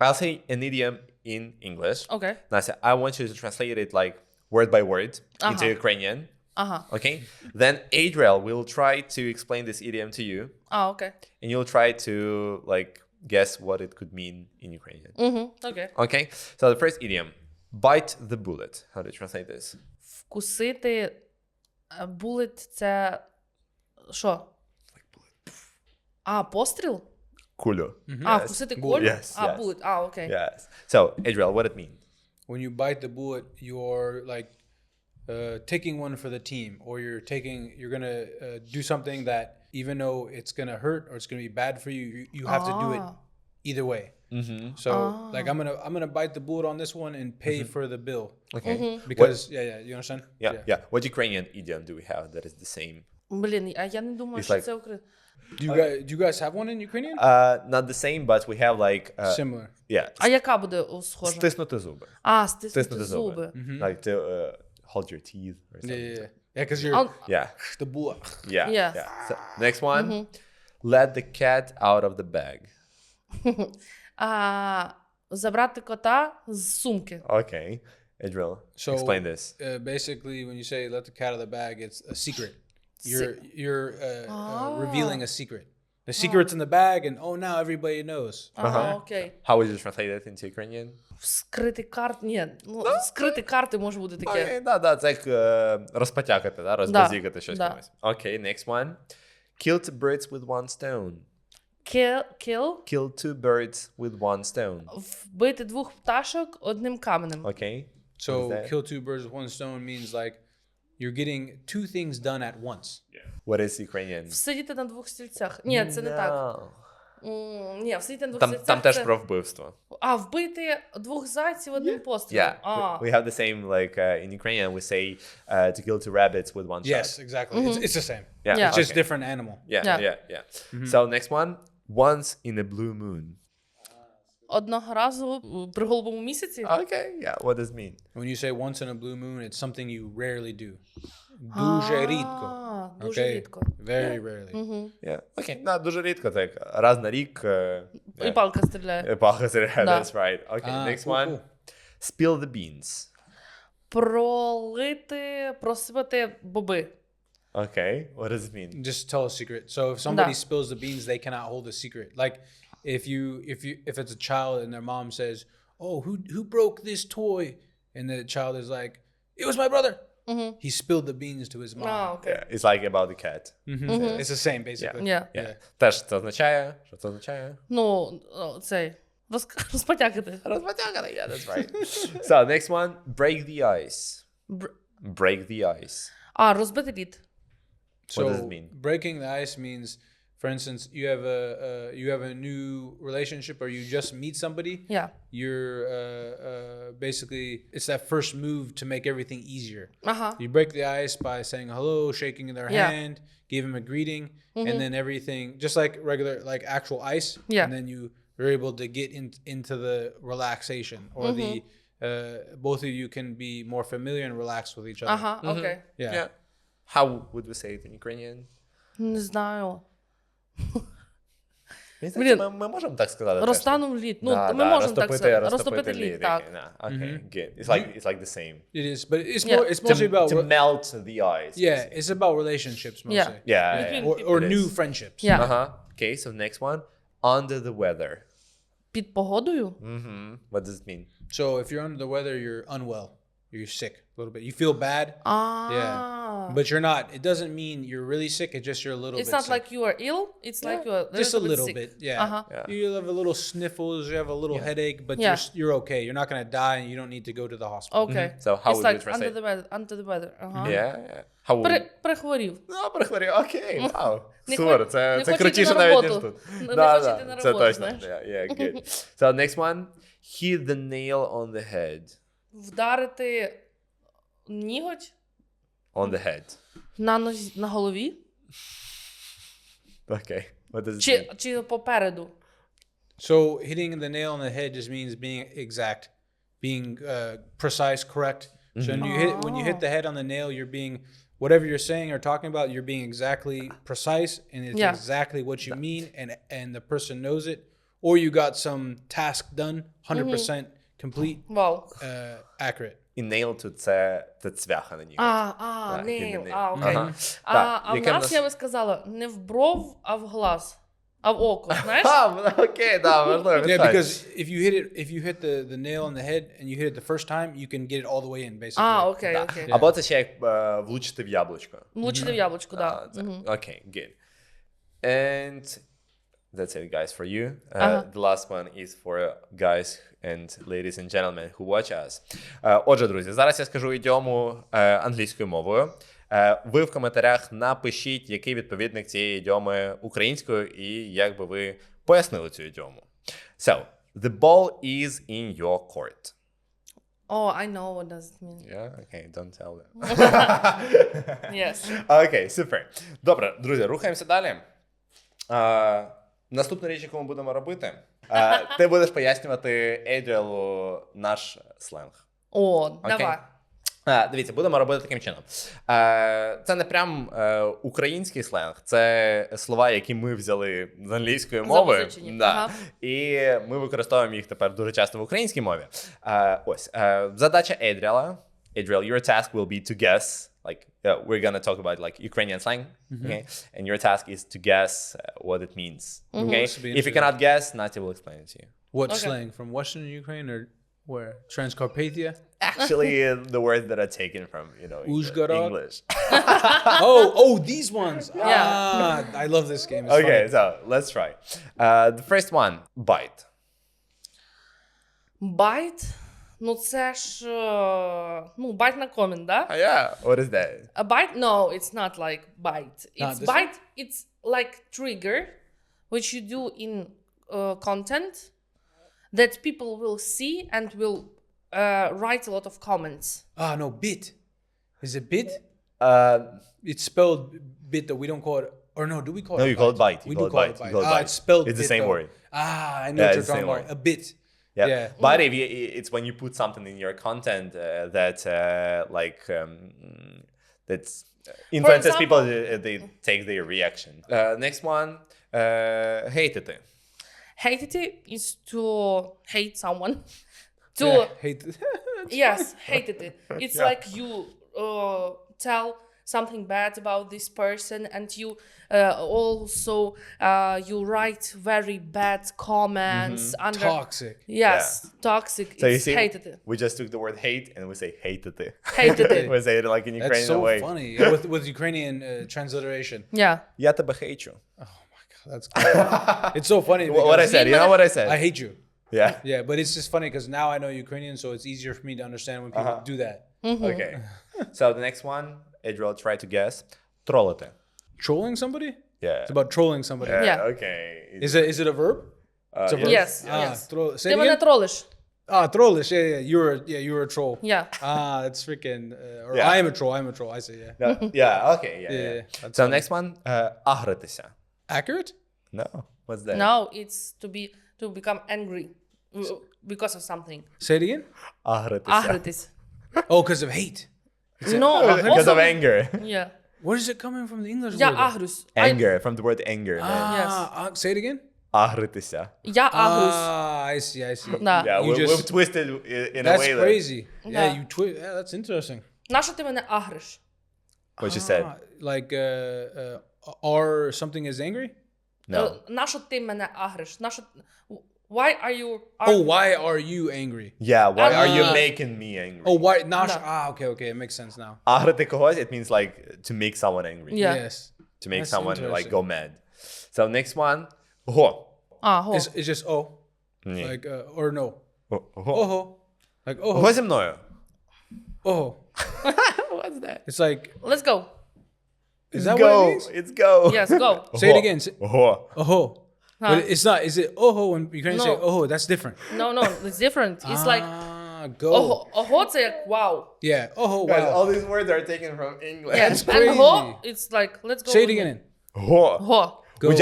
I'll say an idiom in English. Okay. Nastya, I want you to translate it like word by word into Ukrainian. Okay? Then Adriel will try to explain this idiom to you. Okay. And you'll try to like guess what it could mean in Ukrainian. Okay. Okay? So the first idiom, bite the bullet. How do you translate this? Вкусити bullet – це що? Постріл? Кулю. Вкусити кулю? Yes. Bullet. Окей. Yes. So, Adriel, what it mean? When you bite the bullet, you're like taking one for the team, or you're gonna do something that even though it's gonna hurt or it's gonna be bad for you, you have to do it either way. So like I'm gonna bite the bullet on this one and pay for the bill. Okay. Because you understand? Yeah. What Ukrainian idiom do we have that is the same? Блін, а я не думаю, It's що like- це Україна. Do you guys have one in Ukrainian? Not the same, but we have like Similar. yeah. А яка буде схожа? Стиснути зуби. Стиснути зуби. Like to hold your teeth or something. Yeah, because you're Yeah. the bullet. Yeah. Yes. So, next one. Let the cat out of the bag. Забрати кота з сумки. Okay. Adriel, So explain this. Basically, when you say "let the cat out of the bag," it's a secret. You're revealing a secret. The secret's in the bag, and now everybody knows. Окей. How would you translate it into Ukrainian? Скрити карти. Ні, скрити карти може бути таке. Okay, да, це як розпотякати, розбазікати щось да. комусь. Okay, next one. Kill two birds with one stone. Kill. Kill two birds with one stone. Вбити двох пташок одним каменем. Okay. So What is that? kill two birds with one stone means like you're getting two things done at once. What is Ukrainian? Всидіти на двох стільцях. Ні, це не так. Ні, всидіти на двох стільцях. Там теж це... про вбивство. Вбити двох зайців одним пострілом. Yeah. We have the same, like in Ukrainian we say to kill two rabbits with one shot. Yes, exactly. It's the same. Yeah. It's just different animal. Yeah. So next one. Once in a blue moon. Одного разу при голубому місяці. Okay, yeah. What does it mean? When you say once in a blue moon, it's something you rarely do. Дуже рідко. Дуже Okay? рідко. Very rarely. Yeah. Okay. Дуже рідко, це як раз на рік. І палка стріляє. Палка стріляє, Да. that's right. Okay, next cool, one. cool. Spill the beans. Просипати боби. Okay, what does it mean? Just tell a secret. So if somebody Да. spills the beans, they cannot hold a secret. Like if it's a child and their mom says, "Oh, who broke this toy?" and the child is like, "It was my brother." He spilled the beans to his mom. Окей. Yeah, it's like about the cat. It's the same basically. Yeah. Теж це означає, що це означає? Цей. Розпотякати. Розпотякати, yeah, that's right. So, next one. Break the ice. Break the ice. Розбити лід. So What does it mean? breaking the ice means, for instance, you have a new relationship or you just meet somebody. Yeah. You're basically it's that first move to make everything easier. You break the ice by saying hello, shaking their hand, give them a greeting, and then everything just like regular like actual ice. Yeah. And then you're able to get into the relaxation or the both of you can be more familiar and relaxed with each other. Окей. Yeah. How would we say it in Ukrainian? Не знаю. Мені здається, ми можемо так сказати. Розтанув лід. Ну, ми можемо так сказати. Розтопити лід, так. Okay, good. It's like the same. It is, but it's mostly about To melt the ice. yeah, it's about relationships mostly. Yeah. Between Or It new is. friendships. Yeah. Uh-huh. Okay, so next one. Under the weather. Під погодою? What does it mean? So if you're under the weather, you're unwell. You're sick a little bit. You feel bad. Yeah. But you're not. It doesn't mean you're really sick. It's just you're a little It's bit not sick. like you are ill. It's like you are Just a little sick. bit. Yeah. Uh-huh. You have a little sniffles. You have a little headache, but you're okay. You're not gonna die, and you don't need to go to the hospital. Okay. So how It's would like you translate? under the weather. Ага. Yeah. How would... Перехворів. Перехворів. Окей, вау. Не Супер, хоч- це не хоче крутіше йти на навіть, ніж роботу. тут. Не Да, хоче да, йти на це роботу, точно. знаєш. Yeah, good. So next one. Hit the nail on the head. Вдарити ніготь On the head. на голові? Okay. What does it mean? Чи попереду? So hitting the nail on the head just means being exact, being precise, correct. So when you hit the head on the nail, you're being whatever you're saying or talking about, you're being exactly precise, and it's exactly what you mean, and the person knows it. Or you got some task done, 100% complete, Вау. accurate. І nail тут це цвяха на ніготь. Нейл. nail. Окей. Ага. А Так, в яке в нас, нас- я би сказала, не в бров, а в глаз. А в око, знаєш? Окей, да, можливо. Yeah, відходь. because if you hit the nail on the head and you hit it the first time, you can get it all the way in, basically. Окей, окей. Або це ще як влучити в яблучко. Влучити в яблучко, так. Okay, good. And that's it, guys, for you. The last one is for guys and ladies and gentlemen who watch us. Отже, друзі, зараз я скажу ідіому англійською мовою. Ви в коментарях напишіть, який відповідник цієї ідіоми українською і як би ви пояснили цю ідіому. So, the ball is in your court. Oh, I know what does it mean. Yeah? Okay, don't tell them. Yes. Окей, супер. Добре, друзі, рухаємося далі. Наступна річ, яку ми будемо робити, ти будеш пояснювати Едріалу наш сленг. О, давай. Дивіться, будемо робити таким чином. Це не прям український сленг, це слова, які ми взяли з англійської мови. Запозичені. Да. Ага. І ми використовуємо їх тепер дуже часто в українській мові. Ось, задача Едріала. Adriel, your task will be to guess, like, we're going to talk about, like, Ukrainian slang, okay? And your task is to guess what it means, okay? This will be If you cannot guess, Natya will explain it to you. What Okay. slang? From Western Ukraine or where? Transcarpathia? Actually, the words that are taken from, Uzhgorod? English. Oh, these ones. Yeah. I love this game. It's Okay, funny. so let's try. The first one, bite. Bite? Ну, це ж... Ну, bite на комент, да? Yeah, what is that? A bite? No, it's not like bite. It's this bite, it's like trigger, which you do in content that people will see and will write a lot of comments. No, bit. Is it bit? It's spelled bit, though. We don't call it... Or no, do we call it No, you call it bite. We You do call it call bite. it You call it bite. bite. It's spelled It's the bit, same though. word. I know what it's you're the talking same about. word. A bit. Yeah. But it's when you put something in your content that that's influences example- people, they take their reaction. Next one, hateити. Hateity is to hate someone. To Hate. yes, hateity. It's like you tell something bad about this person, and you also you write very bad comments under. Toxic. Yes, toxic. So you It's see, hateity. we just took the word hate and we say hateити. Hateity. We say it like in That's Ukrainian so way. funny. With Ukrainian transliteration. Yeah. Я тебе хейчу. That's cool. It's so funny. What I because said, you know what I said? I hate you. Yeah. Yeah, but it's just funny because now I know Ukrainian, so it's easier for me to understand when people do that. Okay. So the next one, Adriel, try to guess. Тролити. Trolling somebody? Yeah. It's about trolling somebody. Yeah. Okay. Is it a verb? It's a verb. Yes. Yes. Say Ти it мене again? тролиш. Trollish. Yeah. You were a troll. Yeah. That's freaking. Or Yeah. I am a troll. I'm a troll. I say yeah. No, yeah, okay, yeah. Yeah, that's So funny. next one, агритися. Accurate? No, what's that? No, it's to become angry because of something. Say it again. Агритися. Агритись. Oh, because of hate. No, Because also, of anger. yeah. Where is it coming from? The English Я word? агрюсь. Anger, from the word anger. Yes. Say it again. агритися. Я агрусь. Ah, I see. Да. Yeah, You we've just- twisted in a That's way crazy. Yeah. Yeah, you twist. Yeah, that's interesting. Нащо ти мене агриш? what you said. Like, or something is angry? No. Нащо ти мене агриш? Нащо... Why are you... Oh, why are you angry? Yeah, why are you Ah. making me angry? Oh, why? Nash. No. Okay. It makes sense now. Агрити когось, it means like to make someone angry. Yeah. Yes. To make That's someone like interesting. go mad. So next one. Го. Го. It's just oh, Ні. like or no. Го. Oh, like oh, Го зі мною. oh. What's that? It's like, Let's go. is that go. what it means? It's go. Yes, go. Say it again. Го. Oh, Huh. but it's not. Is it oh when Ukrainians say No. oh? That's different. No, it's different. It's like... Go. Ого, це як вау. Yeah. Oh Guys, wow. all these words are taken from English. Yeah. That's And crazy. го, it's like, let's go. Say it with again. Го. Го. Go. We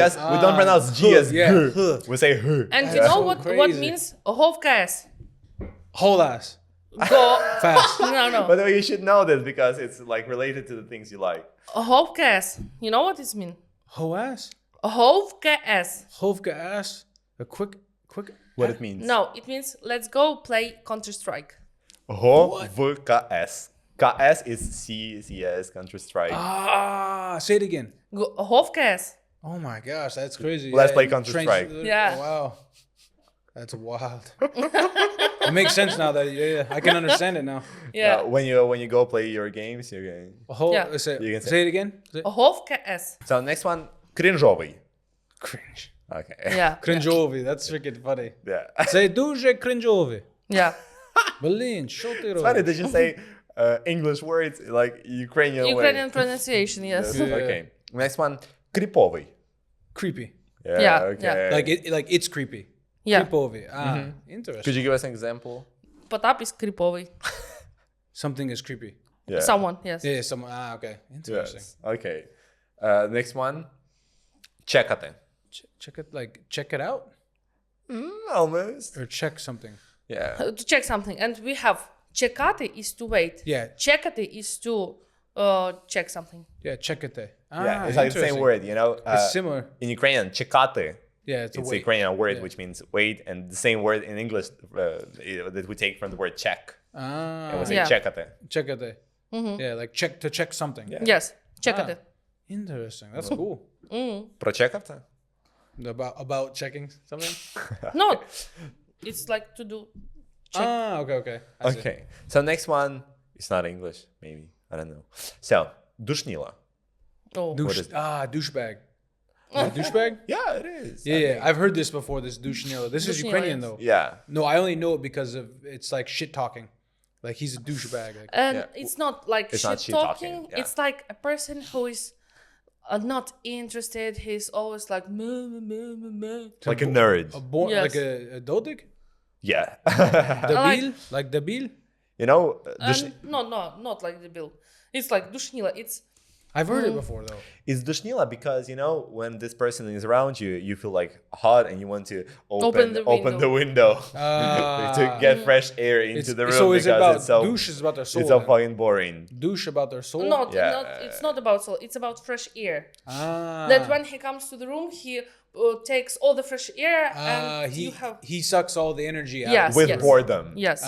don't pronounce G as yeah. G. We say H. And you know so what crazy. means го в КС? Whole ass. Го. Fast. No. By the way, you should know this because it's like related to the things you like. Го в КС. You know what it means? Whole ass. Го в КС. Hovka ass. A quick. What it means. No, it means let's go play Counter-Strike. Го в КС. КС is CS, Counter-Strike. Ah, say it again. Го в КС. Oh my gosh, that's crazy. Let's play you Counter-Strike. Yeah. Oh, wow. That's wild. It makes sense now that I can understand it now. Yeah. When you go play your games, you're going. Yeah. You can say- Say it again. Го в КС. So next one, крінжовий. Cringe. Okay. Yeah. Cringeovі. That's freaking funny. Yeah. Це дуже cringeovі. Yeah. Блін, що ти It's funny робиш? that you say English words like Ukrainian way. Ukrainian pronunciation, yes. Yes, Yeah. Okay. Next one, кріповий. Creepy. Yeah, Okay. Like it's creepy. Yeah. Creepovі. Could Interesting. you give us an example? Потап із кріповий. Something is creepy. Yeah. Someone, yes. Yeah, someone. Okay. Interesting. Yes. Okay. Next one, чекати. Check it out Almost. or check something. Yeah. To check something. And we have чекати is to wait. Yeah. Чекати is to check something. Yeah, check it there. Yeah. It's like the same interesting. word, you know? It's similar. In Ukrainian, чекати. Yeah, it's a It's a wait. Ukrainian word Yeah. which means wait, and the same word in English that we take from the word check. And we say Yeah. чекати. Check it there. Yeah, like check something. Yeah. Yes. Чекати. Interesting. That's cool. Прочекав це? About checking something. No. It's like to do check. Okay. I see. Okay. So next one, it's not English, maybe. I don't know. So, душніла. Oh. What is- Douchebag. Douchebag? Yeah, it is. Yeah. I've heard this before. This douchenilo. This is Douchenilo, Ukrainian yes. though. Yeah. No, I only know it because of it's like shit talking. Like he's a douchebag. Like, And Yeah. it's not like It's not shit shit-talking, talking. yeah. It's like a person who is not interested. He's always like moo. Like a nerd. Yes. Like a dodig? Yeah. Debil? Like debil? You know, No, not like the bill. It's like душнила. It's I've heard it before though. it's душніла because, you know, when this person is around you, you feel like hot and you want to open the window to get fresh air into the room So it's because about it's so douche is about their soul. it's so then. fucking boring. Douche about their soul. it's not about soul. It's about fresh air. Ah. That when he comes to the room, he takes all the fresh air and you have he sucks all the energy out. Yes. With boredom. yes.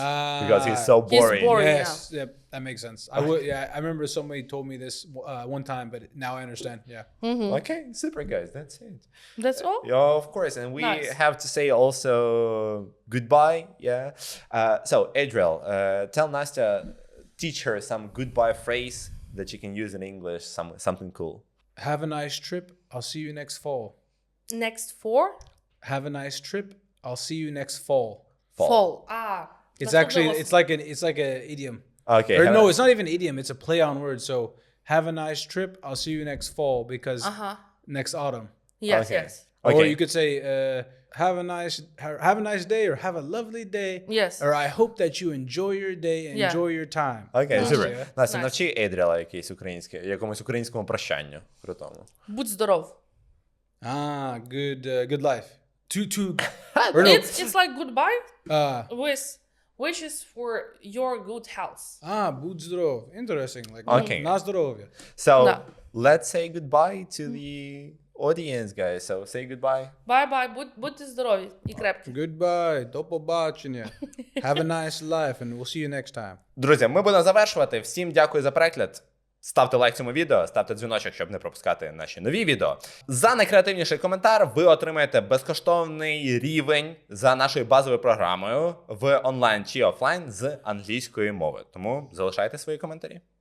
Because he's so boring. boring. Yes, yep, that makes sense. I remember somebody told me this one time, but now I understand. Yeah. Okay, super guys, that's it. That's all. Yeah, of course. And we Nice. have to say also goodbye. Yeah. So Adriel, tell Nastya, teach her some goodbye phrase that she can use in English, something cool. Have a nice trip. I'll see you next fall. Next four. Have a nice trip. I'll see you next fall. Fall. It's actually it's like a idiom. Okay. Or no, it's not even idiom. It's a play on words. So have a nice trip. I'll see you next fall because next autumn. Yes. Okay. Yes. Or Okay. you could say have a nice day or have a lovely day. Yes. Or I hope that you enjoy your day and Yeah. enjoy your time. Окей, супер. Yeah. Настя, Nice. навчи Едріала якесь українське, якомусь українському прощанню крутому. Будь здоров. Good life. Or no. It's like goodbye with wishes for your good health. Будь здоров. Interesting. Like Okay. на здоров'я. So, Да. let's say goodbye to the audience, guys. So say goodbye. Бай-бай, будьте здорові і крепкі. Goodbye. До побачення. Have a nice life and we'll see you next time. Друзі, ми будемо завершувати. Всім дякую за перегляд. Ставте лайк цьому відео, ставте дзвіночок, щоб не пропускати наші нові відео. За найкреативніший коментар ви отримаєте безкоштовний рівень за нашою базовою програмою в онлайн чи офлайн з англійської мови. Тому залишайте свої коментарі.